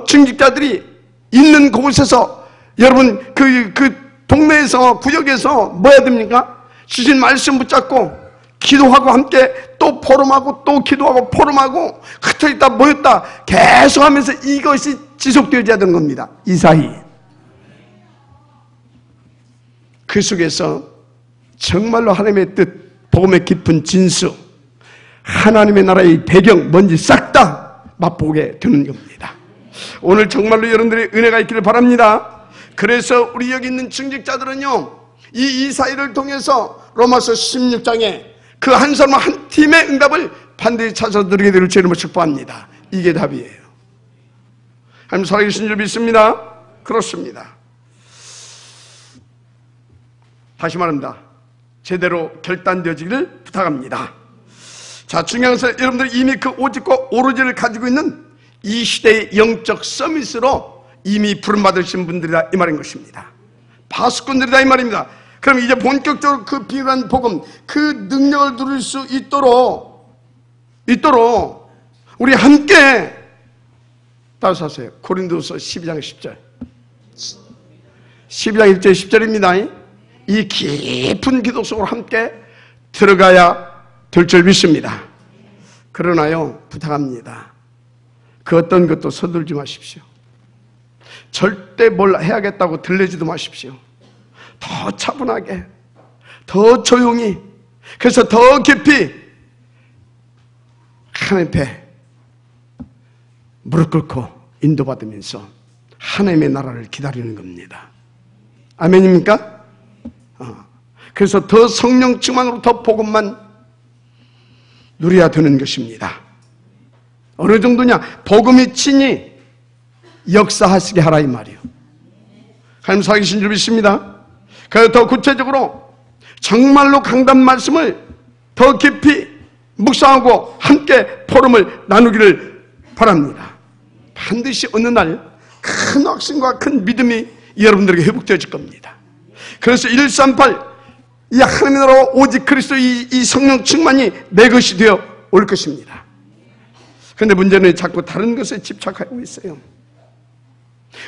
증직자들이 있는 곳에서 여러분 그 동네에서 구역에서 뭐 해야 됩니까? 주신 말씀 붙잡고 기도하고 함께 또 포럼하고 또 기도하고 포럼하고 흩어있다 모였다 계속하면서 이것이 지속되어야 되는 겁니다. 이 사이 그 속에서 정말로 하나님의 뜻 복음의 깊은 진수 하나님의 나라의 배경 뭔지 싹 다 맛보게 되는 겁니다. 오늘 정말로 여러분들의 은혜가 있기를 바랍니다. 그래서 우리 여기 있는 증직자들은요 이 사이를 통해서 로마서 16장에 그 한 사람 한 팀의 응답을 반드시 찾아 드리게 될 줄 축복합니다. 이게 답이에요. 하나님 살아계신 줄 믿습니다. 그렇습니다. 다시 말합니다. 제대로 결단되어지기를 부탁합니다. 자, 중요한 것은 여러분들이 이미 그 오직과 오로지를 가지고 있는 이 시대의 영적 서밋으로 이미 부름받으신 분들이다 이 말인 것입니다. 파수꾼들이다 이 말입니다. 그럼 이제 본격적으로 그 비밀한 복음, 그 능력을 누릴 수 있도록 우리 함께 따라서 하세요. 고린도서 12장 10절 12장 1절 10절입니다. 이 깊은 기도 속으로 함께 들어가야 될 줄 믿습니다. 그러나요, 부탁합니다. 그 어떤 것도 서둘지 마십시오. 절대 뭘 해야겠다고 들리지도 마십시오. 더 차분하게, 더 조용히, 그래서 더 깊이 하나님 앞에 무릎 꿇고 인도받으면서 하나님의 나라를 기다리는 겁니다. 아멘입니까? 그래서 더 성령 충만으로 더 복음만 누려야 되는 것입니다. 어느 정도냐? 복음이 친히 역사하시게 하라 이 말이요. 하나님 살아계신 줄 믿습니다. 그래서 더 구체적으로 정말로 강단 말씀을 더 깊이 묵상하고 함께 포럼을 나누기를 바랍니다. 반드시 어느 날 큰 확신과 큰 믿음이 여러분들에게 회복되어질 겁니다. 그래서 138 이 하나님의 나라 오직 그리스도 이 성령 충만이 내 것이 되어 올 것입니다. 그런데 문제는 자꾸 다른 것에 집착하고 있어요.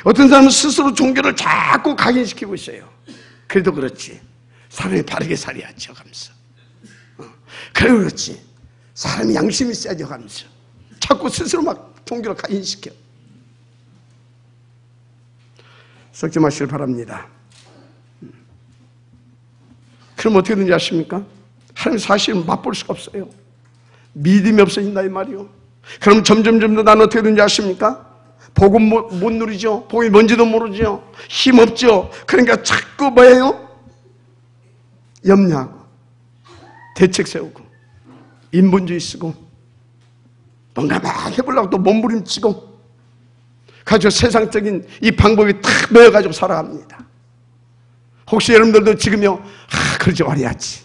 어떤 사람은 스스로 종교를 자꾸 각인시키고 있어요. 그래도 그렇지 사람이 바르게 살아야죠 하면서, 그래 그렇지 사람이 양심이 있어야죠 하면서 자꾸 스스로 막 종교를 각인시켜. 썩지 마시길 바랍니다. 그럼 어떻게 되는지 아십니까? 하나님 사실은 맛볼 수가 없어요. 믿음이 없어진다 이 말이요. 그럼 점점 더 나는 어떻게 되는지 아십니까? 복음 못 누리죠. 복음이 뭔지도 모르죠. 힘 없죠. 그러니까 자꾸 뭐예요? 염려하고 대책 세우고 인본주의 쓰고 뭔가 막 해보려고 또 몸부림치고 가지고 세상적인 이 방법이 탁 놓여가지고 살아갑니다. 혹시 여러분들도 지금요, 그러지 말아야지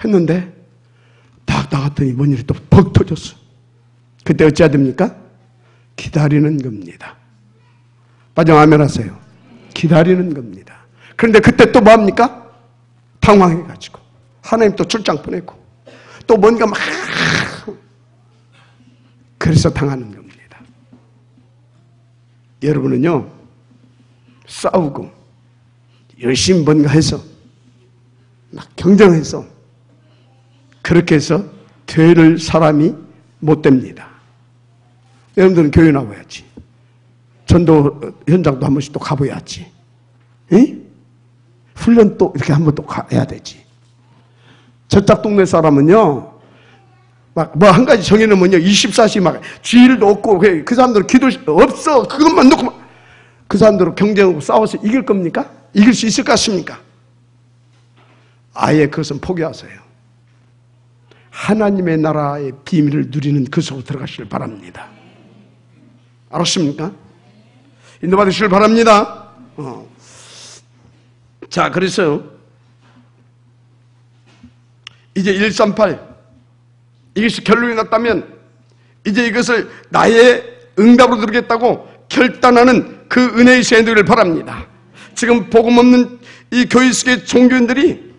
했는데 딱 나갔더니 뭔 일이 또 벅 터졌어. 그때 어찌해야 됩니까? 기다리는 겁니다. 빠져 아멘 하세요. 기다리는 겁니다. 그런데 그때 또 뭐합니까? 당황해가지고 하나님 또 출장 보내고 또 뭔가 막 그래서 당하는 겁니다. 여러분은요, 싸우고 열심히 뭔가 해서 막 경쟁해서 그렇게 해서 될 사람이 못 됩니다. 여러분들은 교회 나와야지. 전도 현장도 한 번씩 또 가봐야지. 에? 훈련 또 이렇게 한 번 또 가야 되지. 저쪽 동네 사람은요, 막 뭐 한 가지 정해놓으면요 24시 막 주일도 없고 그 사람들은 기도 없어 그것만 놓고 막 그 사람들은 경쟁하고 싸워서 이길 겁니까? 이길 수 있을 것 같습니까? 아예 그것은 포기하세요. 하나님의 나라의 비밀을 누리는 그 속으로 들어가시길 바랍니다. 알았습니까? 인도받으시길 바랍니다. 자, 그래서 이제 138 이것이 결론이 났다면 이제 이것을 나의 응답으로 드리겠다고 결단하는 그 은혜의 시간이 되기를 바랍니다. 지금 복음 없는 이 교회 속의 종교인들이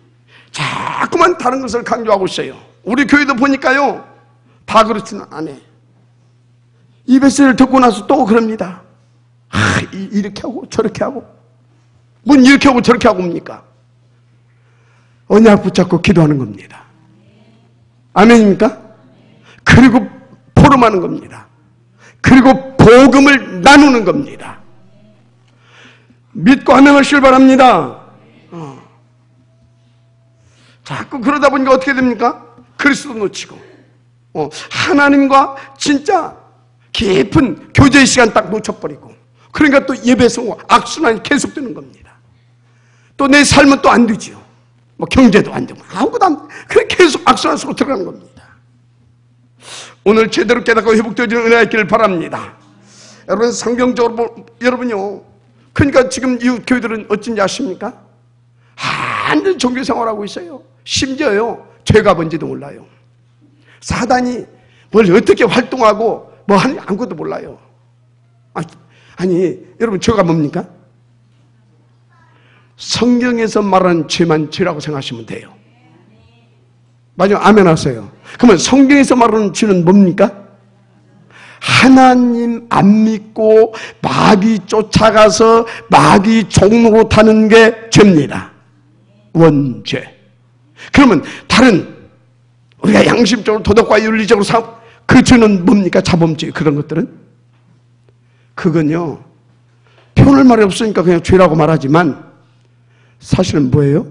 자꾸만 다른 것을 강조하고 있어요. 우리 교회도 보니까요 다 그렇지는 않아. 이 메시지를 듣고 나서 또 그럽니다. 이렇게 하고 저렇게 하고 뭔 이렇게 하고 저렇게 하고 옵니까? 언약 붙잡고 기도하는 겁니다. 아멘입니까? 그리고 포럼하는 겁니다. 그리고 복음을 나누는 겁니다. 믿고 함양하시길 바랍니다. 자꾸 그러다 보니까 어떻게 됩니까? 그리스도 놓치고 하나님과 진짜 깊은 교제의 시간 딱 놓쳐버리고 그러니까 또 예배성과 악순환이 계속되는 겁니다. 또 내 삶은 또 안 되지요. 뭐 경제도 안 되고 아무것도 안 돼. 그래 계속 악순환 속으로 들어가는 겁니다. 오늘 제대로 깨닫고 회복되어지는 은혜가 있기를 바랍니다. 여러분 성경적으로 여러분요 그러니까 지금 이 교회들은 어쩐지 아십니까? 완전 종교생활하고 있어요. 심지어요 죄가 뭔지도 몰라요. 사단이 뭘 어떻게 활동하고 뭐 하는지 아무것도 몰라요. 아니 여러분 죄가 뭡니까? 성경에서 말하는 죄만 죄라고 생각하시면 돼요. 맞아요. 아멘 하세요. 그러면 성경에서 말하는 죄는 뭡니까? 하나님 안 믿고 마귀 쫓아가서 마귀 종으로 타는 게 죄입니다. 원죄. 그러면 다른 우리가 양심적으로 도덕과 윤리적으로 그 죄는 뭡니까? 자범죄 그런 것들은? 그건요 표현할 말이 없으니까 그냥 죄라고 말하지만 사실은 뭐예요?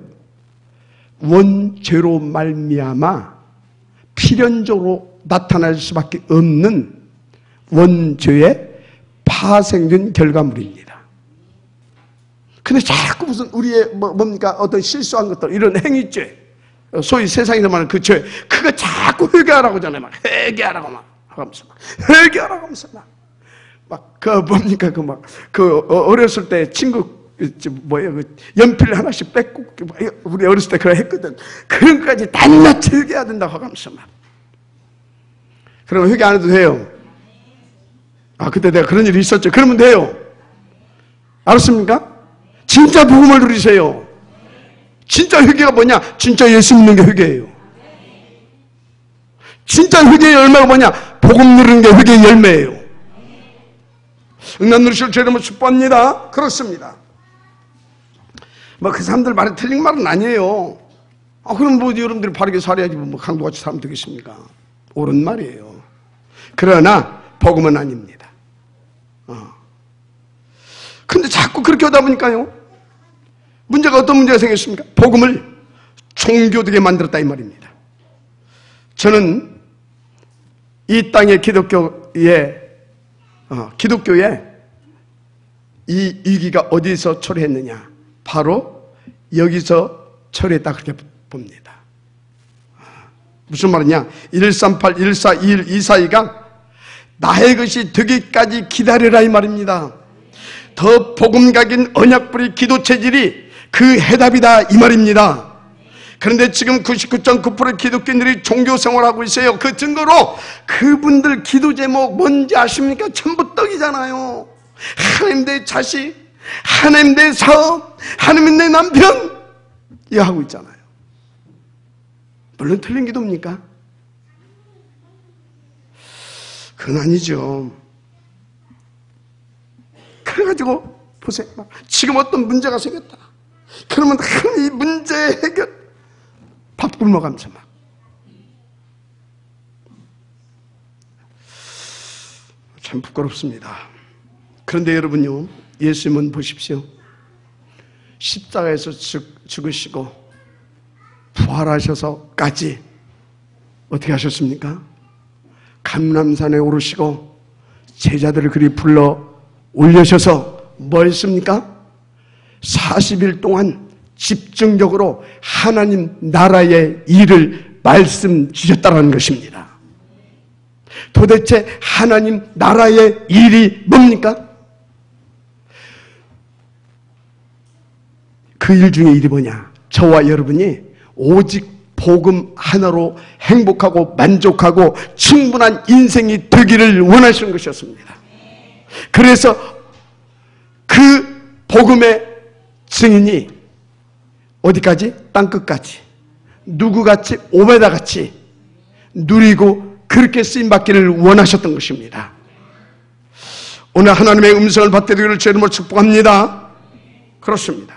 원죄로 말미암아 필연적으로 나타날 수밖에 없는 원죄의 파생된 결과물입니다. 근데 자꾸 무슨 우리의 뭡니까? 어떤 실수한 것들, 이런 행위죄, 소위 세상에서 말하는 그 죄, 그거 자꾸 회개하라고 하잖아요. 막 회개하라고 막 하면서 회개하라고 하면서 그 뭡니까? 어렸을 때 친구 연필 하나씩 뺏고 우리 어렸을 때 그걸 했거든. 그런 것까지 낱낱이 회개해야 된다고 하면서 막. 그러면 회개 안 해도 돼요. 그때 내가 그런 일이 있었죠. 그러면 돼요. 알았습니까? 진짜 복음을 누리세요. 진짜 회개가 뭐냐? 진짜 예수 믿는 게 회개예요. 진짜 회개의 열매가 뭐냐? 복음 누리는 게 회개의 열매예요. 응답 누리실 주 이름으로 축복합니다. 그렇습니다. 그 사람들 말이 틀린 말은 아니에요. 그럼 여러분들이 바르게 살아야지 강도같이 살면 되겠습니까? 옳은 말이에요. 그러나 복음은 아닙니다. 근데 자꾸 그렇게 하다 보니까요 문제가 어떤 문제가 생겼습니까? 복음을 종교되게 만들었다 이 말입니다. 저는 이 땅의 기독교에 이 위기가 어디서 초래했느냐? 바로 여기서 초래했다 그렇게 봅니다. 무슨 말이냐? 138, 141, 242가 나의 것이 되기까지 기다려라 이 말입니다. 더 복음 각인 언약불의 기도 체질이 그 해답이다 이 말입니다. 그런데 지금 99.9%의 기독교인들이 종교 생활하고 있어요. 그 증거로 그분들 기도 제목 뭔지 아십니까? 전부 떡이잖아요. 하나님 내 자식, 하나님 내 사업, 하나님 내 남편 이거 하고 있잖아요. 물론 틀린 기도입니까? 그건 아니죠. 그래가지고 보세요. 지금 어떤 문제가 생겼다. 그러면 이 문제 해결 밥 굶어가면서 막. 참 부끄럽습니다. 그런데 여러분요, 예수님은 보십시오. 십자가에서 죽으시고 부활하셔서까지 어떻게 하셨습니까? 감람산에 오르시고 제자들을 그리 불러 올려셔서 뭐 했습니까? 40일 동안 집중적으로 하나님 나라의 일을 말씀 주셨다는 것입니다. 도대체 하나님 나라의 일이 뭡니까? 그 일 중에 일이 뭐냐? 저와 여러분이 오직 복음 하나로 행복하고 만족하고 충분한 인생이 되기를 원하시는 것이었습니다. 그래서 그 복음의 증인이 어디까지? 땅끝까지 누구같이? 오베다같이 누리고 그렇게 쓰임받기를 원하셨던 것입니다. 오늘 하나님의 음성을 받게 되기를 주님으로 축복합니다. 그렇습니다.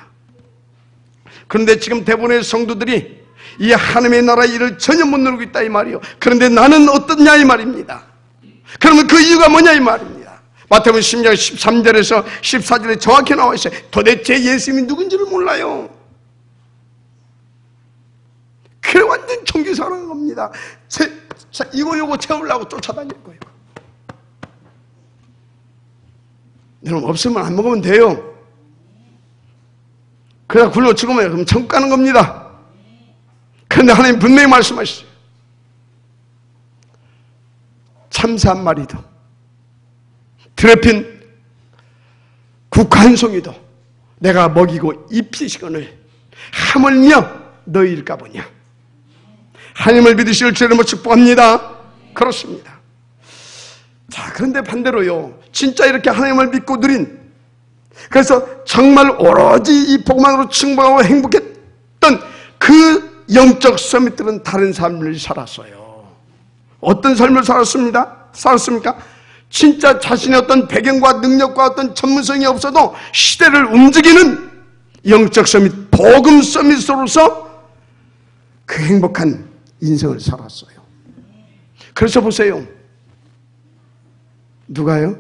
그런데 지금 대부분의 성도들이 이 하나님의 나라 일을 전혀 못 누리고 있다 이 말이요. 그런데 나는 어떻냐 이 말입니다. 그러면 그 이유가 뭐냐 이 말입니다. 마태복음 10장 13절에서 14절에 정확히 나와 있어요. 도대체 예수님이 누군지를 몰라요. 그래 완전 종교생활하는 겁니다. 이거 채우려고 쫓아다닐 거예요. 여러분 없으면 안 먹으면 돼요. 그래야 굴러 죽으면 그럼 천국 가는 겁니다. 그런데 하나님 분명히 말씀하시죠. 참새 한 마리도 드레핀 국화 한 송이도 내가 먹이고 입히시거늘 하물며 너희일까 보냐. 하나님을 믿으실 주님을 축복합니다. 그렇습니다. 자, 그런데 반대로요, 진짜 이렇게 하나님을 믿고 누린 그래서 정말 오로지 이 복음만으로 충만하고 행복했던 그 영적 서밋들은 다른 삶을 살았어요. 어떤 삶을 살았습니까? 진짜 자신의 어떤 배경과 능력과 어떤 전문성이 없어도 시대를 움직이는 영적 서밋, 복음 서밋으로서 그 행복한 인생을 살았어요. 그래서 보세요. 누가요?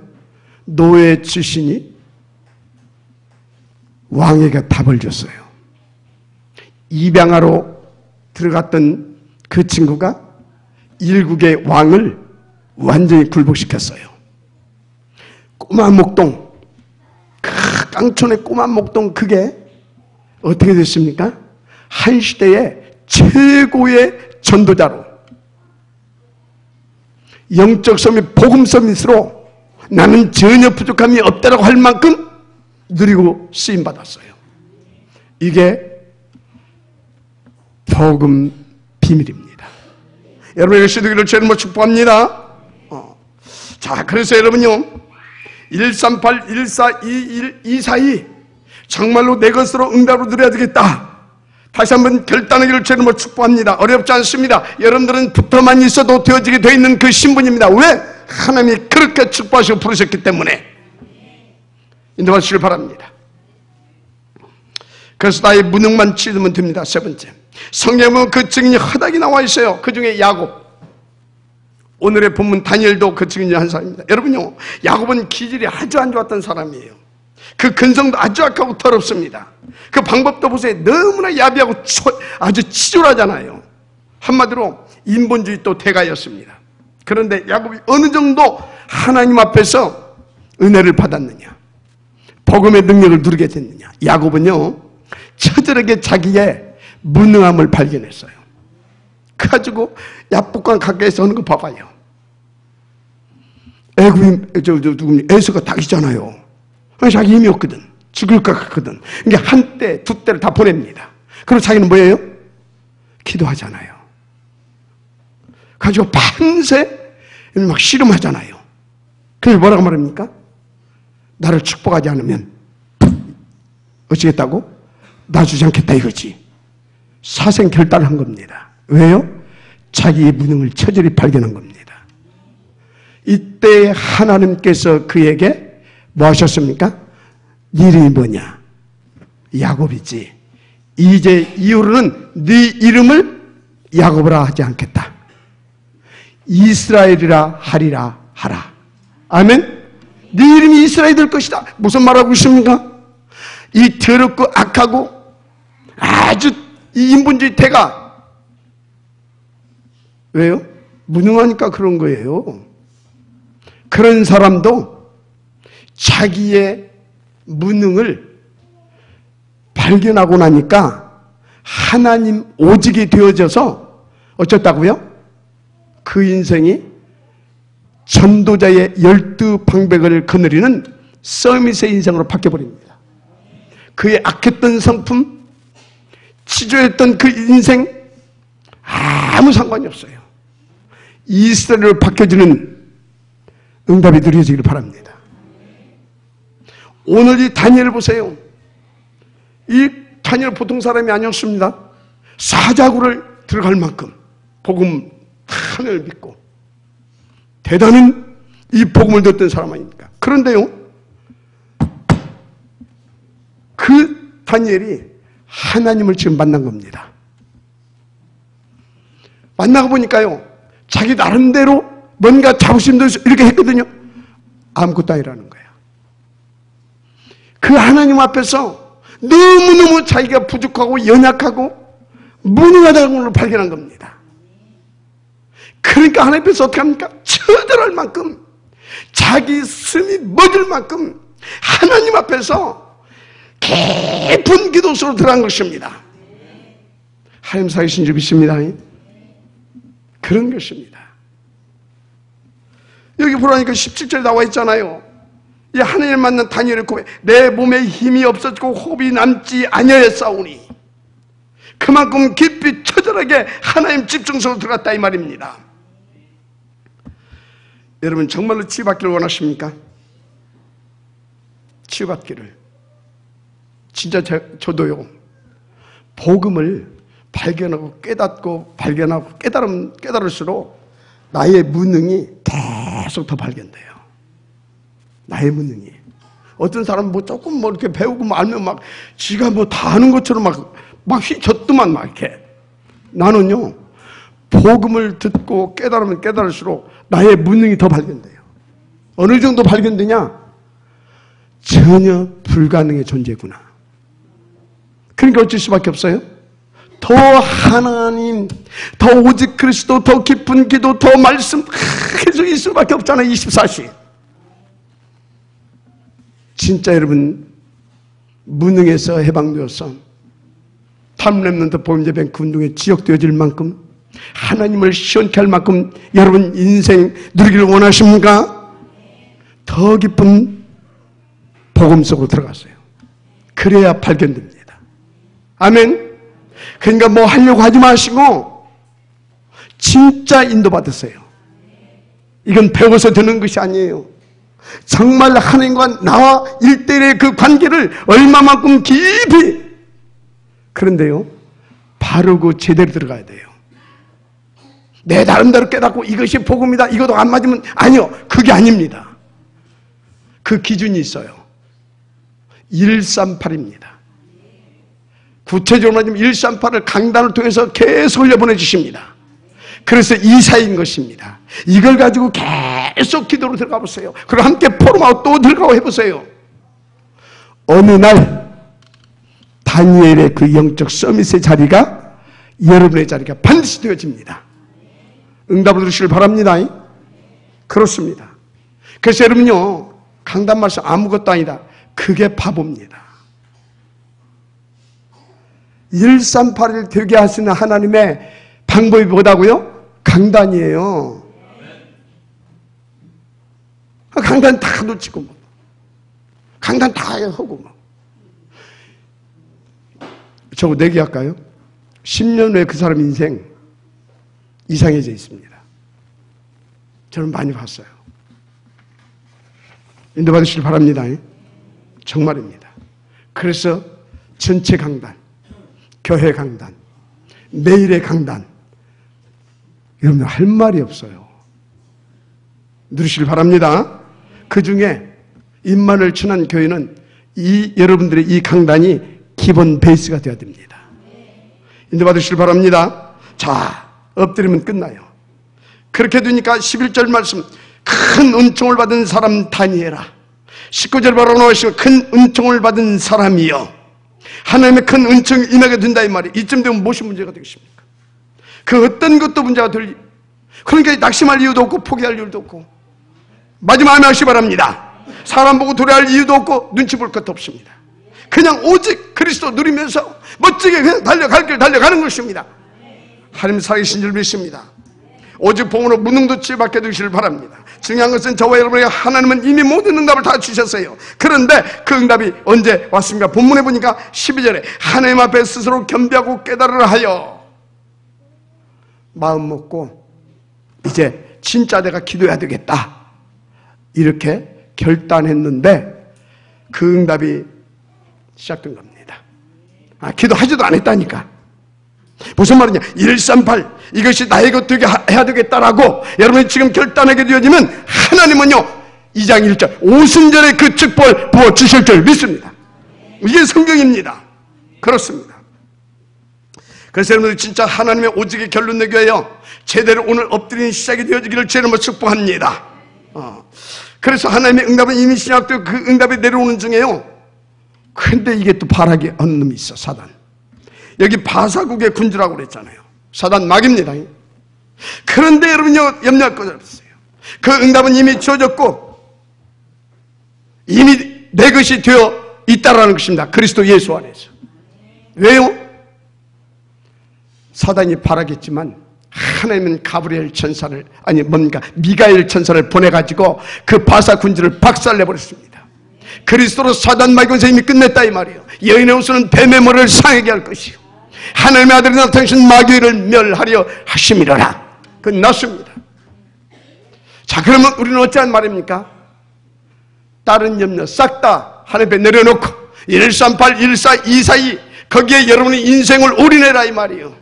노예 출신이 왕에게 답을 줬어요. 입양하러 들어갔던 그 친구가 일국의 왕을 완전히 굴복시켰어요. 꼬마 목동, 깡촌의 꼬마 목동, 그게 어떻게 됐습니까? 한 시대의 최고의 전도자로, 영적 서밋, 복음 서밋으로 나는 전혀 부족함이 없다라고 할 만큼 누리고 쓰임받았어요. 이게 복음 비밀입니다. 여러분의 시도기를 주님으로 축복합니다. 자, 그래서 여러분요, 138, 14, 21, 242 정말로 내 것으로 응답으로 누려야 되겠다. 다시 한번 결단하기를 주님으로 축복합니다. 어렵지 않습니다. 여러분들은 붙어만 있어도 되어지게 되어 있는 그 신분입니다. 왜? 하나님이 그렇게 축복하시고 부르셨기 때문에. 인도하시길 바랍니다. 그래서 나의 무능만 치르면 됩니다. 세 번째, 성경에 보면 그 증인이 허다하게 나와 있어요. 그 중에 야곱, 오늘의 본문 다니엘도 그 증인이 한 사람입니다. 여러분요, 야곱은 기질이 아주 안 좋았던 사람이에요. 그 근성도 아주 악하고 더럽습니다. 그 방법도 보세요. 너무나 야비하고 아주 치졸하잖아요. 한마디로 인본주의 또 대가였습니다. 그런데 야곱이 어느 정도 하나님 앞에서 은혜를 받았느냐, 복음의 능력을 누리게 됐느냐. 야곱은요, 처절하게 자기의 무능함을 발견했어요. 가지고 야복강 가까이서 하는 거 봐봐요. 에서가 닭이잖아요. 자기 힘이 없거든. 죽을 것 같거든. 그러니까 한 때, 두 때를 다 보냅니다. 그리고 자기는 뭐예요? 기도하잖아요. 가지고 밤새 막 씨름하잖아요. 그래서 뭐라고 말합니까? 나를 축복하지 않으면 어찌겠다고? 놔주지 않겠다 이거지. 사생 결단을 한 겁니다. 왜요? 자기의 무능을 처절히 발견한 겁니다. 이때 하나님께서 그에게 뭐 하셨습니까? 네 이름이 뭐냐? 야곱이지. 이제 이후로는 네 이름을 야곱이라 하지 않겠다. 이스라엘이라 하리라 하라. 아멘? 네 이름이 이스라엘이 될 것이다. 무슨 말하고 있습니까? 이 더럽고 악하고 아주 이 인본주의 대가, 왜요? 무능하니까 그런 거예요. 그런 사람도 자기의 무능을 발견하고 나니까 하나님 오직이 되어져서 어쩌다고요? 그 인생이 전도자의 12방백을 거느리는 서밋의 인생으로 바뀌어버립니다. 그의 악했던 성품, 치조했던 그 인생 아무 상관이 없어요. 이스라엘로 바뀌어지는 응답이 누려지기를 바랍니다. 오늘 이 다니엘을 보세요. 이 다니엘 보통 사람이 아니었습니다. 사자굴을 들어갈 만큼 복음 하나님을 믿고 대단한 이 복음을 듣던 사람 아닙니까? 그런데요, 그 다니엘이 하나님을 지금 만난 겁니다. 만나고 보니까요, 자기 나름대로 뭔가 자부심도 이렇게 했거든요. 아무것도 아니라는 거예요. 그 하나님 앞에서 너무너무 자기가 부족하고 연약하고 무능하다는 걸 발견한 겁니다. 그러니까 하나님 앞에서 어떻게 합니까? 처절할 만큼, 자기 숨이 멎을 만큼 하나님 앞에서 깊은 기도 속으로 들어간 것입니다. 하나님 살아계신 줄 믿습니다. 그런 것입니다. 여기 보라니까 17절에 나와 있잖아요. 이 하나님을 만난 다니엘의 고백, 내 몸에 힘이 없어지고 호흡이 남지 아니하였사오니, 그만큼 깊이 처절하게 하나님 집중 속으로 들어갔다 이 말입니다. 여러분 정말로 치유받기를 원하십니까? 치유받기를. 진짜 저도요, 복음을 발견하고 깨닫고 발견하고 깨달을수록 나의 무능이 계속 더 발견돼요. 나의 무능이. 어떤 사람은 뭐 조금 뭐 이렇게 배우고 뭐 알면 막 지가 뭐 다 아는 것처럼 막 휘젓더만 막 이렇게. 나는요, 복음을 듣고 깨달으면 깨달을수록 나의 무능이 더 발견돼요. 어느 정도 발견되냐? 전혀 불가능의 존재구나. 그러니까 어쩔 수밖에 없어요. 더 하나님, 더 오직 그리스도, 더 깊은 기도, 더 말씀 계속 있을 수밖에 없잖아요. 24시. 진짜 여러분, 무능에서 해방되어서 탐렘넌트 복음예배 운동에 지역되어질 만큼, 하나님을 시원케 할 만큼 여러분 인생 누리기를 원하십니까? 더 깊은 복음 속으로 들어갔어요. 그래야 발견됩니다. 아멘. 그러니까 뭐 하려고 하지 마시고 진짜 인도받으세요. 이건 배워서 되는 것이 아니에요. 정말 하나님과 나와 일대일의 그 관계를 얼마만큼 깊이. 그런데요, 바르고 제대로 들어가야 돼요. 내 나름대로 깨닫고 이것이 복음이다, 이것도 안 맞으면 아니요, 그게 아닙니다. 그 기준이 있어요. 138입니다. 구체적으로 말하면 138을 강단을 통해서 계속 흘려보내 주십니다. 그래서 이사인 것입니다. 이걸 가지고 계속 기도로 들어가 보세요. 그리고 함께 포럼하고 또 들어가고 해보세요. 어느 날 다니엘의 그 영적 서밋의 자리가, 여러분의 자리가 반드시 되어집니다. 응답을 들으시길 바랍니다. 그렇습니다. 그래서 여러분요, 강단 말씀 아무것도 아니다, 그게 바보입니다. 138을 되게 하시는 하나님의 방법이 뭐다고요? 강단이에요. 강단 다 놓치고 뭐. 강단 다 하고 뭐. 저거 내기할까요? 10년 후에 그 사람 인생 이상해져 있습니다. 저는 많이 봤어요. 인도받으시길 바랍니다. 정말입니다. 그래서 전체 강단, 교회 강단, 매일의 강단, 여러분 할 말이 없어요. 누리시길 바랍니다. 그 중에 임마누엘 천안 교회는 여러분들의 이 강단이 기본 베이스가 되어야 됩니다. 인도받으시길 바랍니다. 자, 엎드리면 끝나요. 그렇게 되니까 11절 말씀, 큰 은총을 받은 사람 다니엘아. 19절 바로 나오시고, 큰 은총을 받은 사람이여. 하나님의 큰 은총이 임하게 된다, 이 말이. 이쯤 되면 무엇이 문제가 되겠습니까? 그 어떤 것도 문제가 될, 그러니까 낙심할 이유도 없고 포기할 이유도 없고. 마지막에 하시 바랍니다. 사람 보고 두려워할 이유도 없고 눈치 볼 것도 없습니다. 그냥 오직 그리스도 누리면서 멋지게 그냥 달려갈 길 달려가는 것입니다. 하나님 살아계신 줄 믿습니다. 오직 복음으로 무능도 치유받게 되시길 바랍니다. 중요한 것은 저와 여러분에게 하나님은 이미 모든 응답을 다 주셨어요. 그런데 그 응답이 언제 왔습니까? 본문에 보니까 12절에 하나님 앞에 스스로 겸비하고 깨달으라 하여 마음 먹고 이제 진짜 내가 기도해야 되겠다, 이렇게 결단했는데 그 응답이 시작된 겁니다. 기도하지도 않았다니까. 무슨 말이냐? 138 이것이 나의 것 되게 해야 되겠다라고 여러분이 지금 결단하게 되어지면 하나님은요 2장 1절 오순절에 그 축복을 부어주실 줄 믿습니다. 이게 성경입니다. 그렇습니다. 그래서 여러분들 진짜 하나님의 오직의 결론 내교예요. 제대로 오늘 엎드리는 시작이 되어지기를 주님으로 축복합니다. 그래서 하나님의 응답은 이미 시작되고 그 응답이 내려오는 중에요. 근데 이게 또 바라기 없는 놈이 있어, 사단. 여기 바사국의 군주라고 그랬잖아요. 사단 막입니다. 그런데 여러분요, 염려할 것이 없어요. 그 응답은 이미 주어졌고 이미 내 것이 되어 있다라는 것입니다. 그리스도 예수 안에서. 왜요? 사단이 바라겠지만 하나님은 가브리엘 천사를, 아니 뭔가 미가엘 천사를 보내가지고 그 바사 군주를 박살내버렸습니다. 그리스도로 사단 마귀에서 이미 끝냈다 이 말이에요. 여인의 옷은 뱀의 머리를 상하게 할 것이요 하나님의 아들이 나타나신 마귀를 멸하려 하심이라라. 끝났습니다. 자, 그러면 우리는 어찌한 말입니까? 다른 염려 싹 다 하나님 앞에 내려놓고 138, 14, 242 거기에 여러분의 인생을 올인해라 이 말이에요.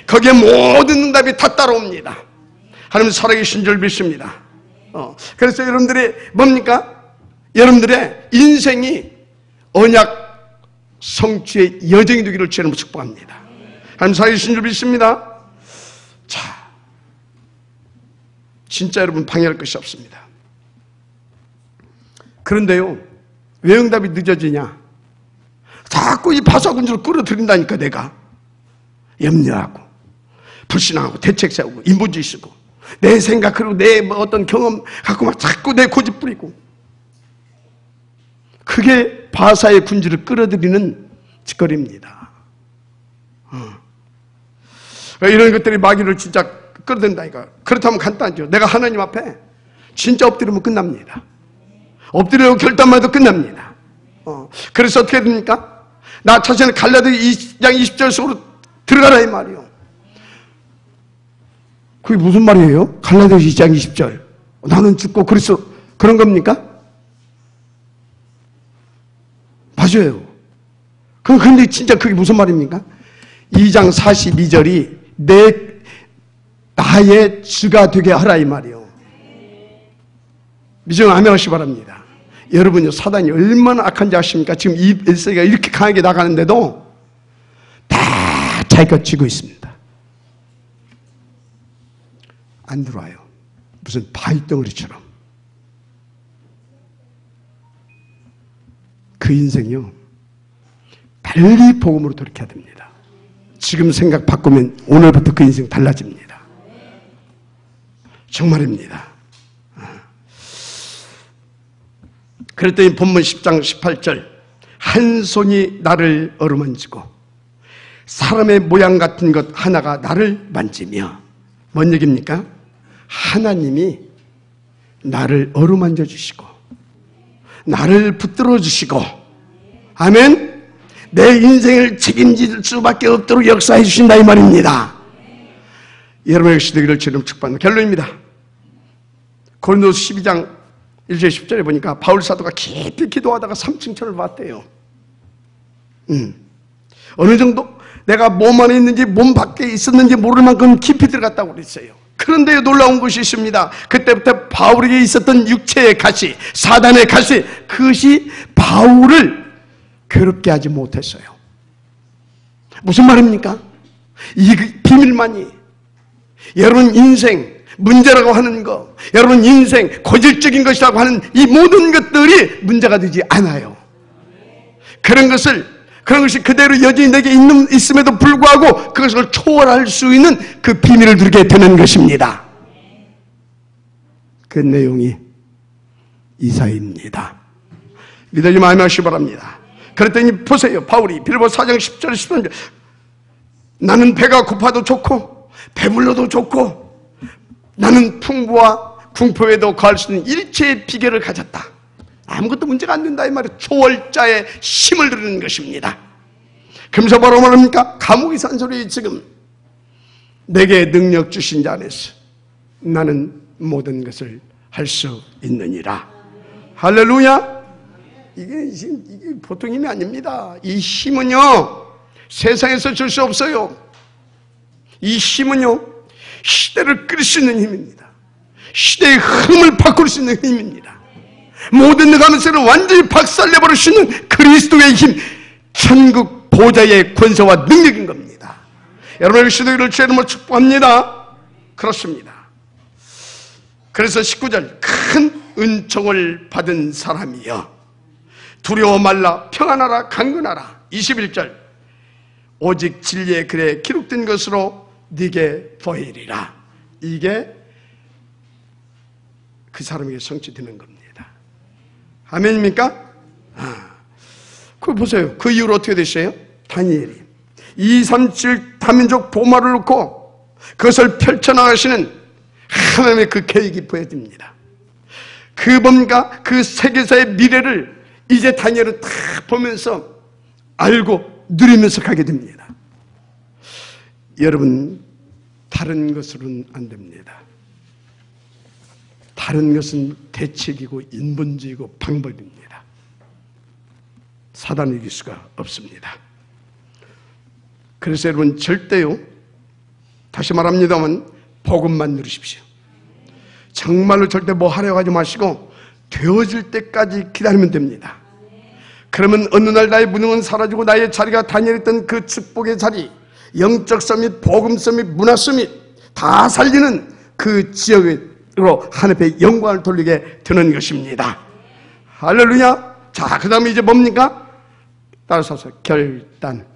거기에 모든 응답이 다 따라옵니다. 하나님 살아계신 줄 믿습니다. 그래서 여러분들의 뭡니까? 여러분들의 인생이 언약 성취의 여정이 되기를 주님 축복합니다. 하나님 살아계신 줄 믿습니다. 자, 진짜 여러분 방해할 것이 없습니다. 그런데요, 왜 응답이 늦어지냐? 자꾸 이 바사군주를 끌어들인다니까. 내가 염려하고 불신하고 대책 세우고 인본주의 쓰고 내 생각 그리고 내 어떤 경험 갖고 막 자꾸 내 고집 부리고, 그게 바사의 군주를 끌어들이는 짓거리입니다. 이런 것들이 마귀를 진짜 끌어든다니까. 그렇다면 간단하죠. 내가 하나님 앞에 진짜 엎드리면 끝납니다. 엎드리고 결단만 해도 끝납니다. 그래서 어떻게 됩니까? 나 자신은 갈라디아 2장 20절 속으로 들어가라 이 말이요. 그게 무슨 말이에요? 갈라디아 2장 20절. 나는 죽고 그래서 그런 겁니까? 맞아요. 그런데 진짜 그게 무슨 말입니까? 2장 42절이 나의 주가 되게 하라 이 말이요. 믿으면 아멘 하시기 바랍니다. 여러분요, 사단이 얼마나 악한지 아십니까? 지금 이 엘세가 이렇게 강하게 나가는데도 다 자기가 쥐고 있습니다. 안 들어와요. 무슨 바위덩어리처럼. 그 인생이요, 달리 복음으로 돌이켜야 됩니다. 지금 생각 바꾸면 오늘부터 그 인생 달라집니다. 정말입니다. 그랬더니 본문 10장 18절, 한 손이 나를 어루만지고 사람의 모양 같은 것 하나가 나를 만지며. 뭔 얘기입니까? 하나님이 나를 어루만져 주시고 나를 붙들어 주시고, 아멘, 내 인생을 책임질 수밖에 없도록 역사해 주신다 이 말입니다. 여러분의 시대기를 주님 축복합니다. 결론입니다. 고린도서 12장 1절 10절에 보니까 바울 사도가 깊이 기도하다가 삼층천을 봤대요. 어느 정도 내가 몸 안에 있는지 몸 밖에 있었는지 모를 만큼 깊이 들어갔다고 그랬어요. 그런데 놀라운 것이 있습니다. 그때부터 바울에게 있었던 육체의 가시, 사단의 가시, 그것이 바울을 괴롭게 하지 못했어요. 무슨 말입니까? 이 비밀만이 여러분 인생 문제라고 하는 거, 여러분 인생 고질적인 것이라고 하는 이 모든 것들이 문제가 되지 않아요. 그런 것이 그대로 여전히 내게 있음에도 불구하고 그것을 초월할 수 있는 그 비밀을 누리게 되는 것입니다. 그 내용이 이사야입니다. 믿어지면 아멘 하시기 바랍니다. 그랬더니 보세요. 바울이 빌립보 4장 10절 11절, 나는 배가 고파도 좋고 배불러도 좋고 나는 풍부와 궁포에도 거할 수 있는 일체의 비결을 가졌다. 아무것도 문제가 안 된다 이 말이에요. 초월자의 힘을 누리는 것입니다. 그러면서 뭐라고 말합니까? 감옥이 산소리 지금 내게 능력 주신 자 안에서 나는 모든 것을 할 수 있느니라. 할렐루야. 이게 보통 힘이 아닙니다. 이 힘은요, 세상에서 줄 수 없어요. 이 힘은요, 시대를 끌 수 있는 힘입니다. 시대의 흐름을 바꿀 수 있는 힘입니다. 모든 가능성을 완전히 박살내버릴 수 있는 그리스도의 힘, 천국 보좌의 권세와 능력인 겁니다. 여러분의 시대를 주님으로 축복합니다. 그렇습니다. 그래서 19절, 큰 은총을 받은 사람이여 두려워 말라, 평안하라, 강건하라. 21절, 오직 진리의 글에 기록된 것으로 네게 보이리라. 이게 그 사람에게 성취되는 겁니다. 아멘입니까? 그거 보세요. 그 이후로 어떻게 됐어요? 다니엘이 237 다민족 보마를 놓고 그것을 펼쳐나가시는 하나님의 그 계획이 보여집니다. 그 뭔가 그 세계사의 미래를 이제 다니엘은 다 보면서 알고 누리면서 가게 됩니다. 여러분, 다른 것으로는 안 됩니다. 다른 것은 대책이고 인본주의고 방법입니다. 사단을 이길 수가 없습니다. 그래서 여러분 절대요, 다시 말합니다만 복음만 누리십시오. 정말로 절대 뭐 하려고 하지 마시고 되어질 때까지 기다리면 됩니다. 그러면 어느 날 나의 무능은 사라지고 나의 자리가 단연했던 그 축복의 자리, 영적 서밋, 복음 서밋, 문화 서밋 다 살리는 그 지역으로 하나님의 영광을 돌리게 되는 것입니다. 할렐루야. 자, 그 다음에 이제 뭡니까? 따라서 결단.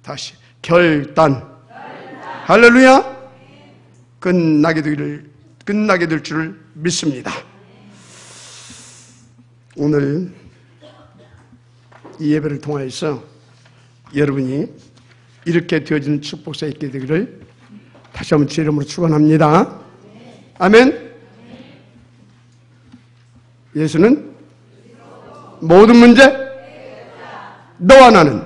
다시 결단. 할렐루야. 끝나게 될 줄을 믿습니다. 오늘 이 예배를 통해서 여러분이 이렇게 되어지는 축복사 있게 되기를 다시 한번 제 이름으로 축원합니다. 아멘. 예수는 모든 문제 너와 나는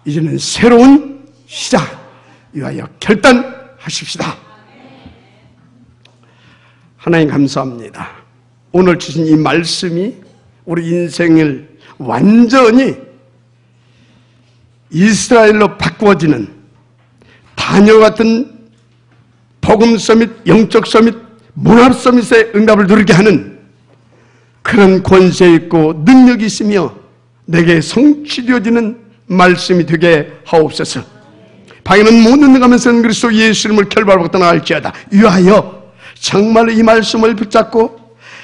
이제는 새로운 시작 위하여 결단하십시다. 하나님 감사합니다. 오늘 주신 이 말씀이 우리 인생을 완전히 이스라엘로 바꾸어지는 다녀 같은 복음 서밋, 영적 서밋, 문화 서밋의 응답을 누리게 하는 그런 권세 있고 능력이 있으며 내게 성취되어지는 말씀이 되게 하옵소서. 방해는 못 능가면서는 그리스도 예수 이름을 결박하고 떠나갈지어다. 위하여 정말 이 말씀을 붙잡고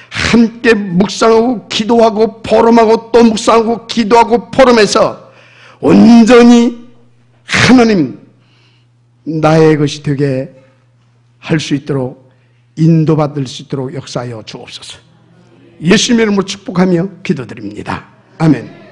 함께 묵상하고 기도하고 포럼하고 또 묵상하고 기도하고 포럼해서 온전히 하나님 나의 것이 되게 할 수 있도록 인도받을 수 있도록 역사하여 주옵소서. 예수님의 이름으로 축복하며 기도드립니다. 아멘.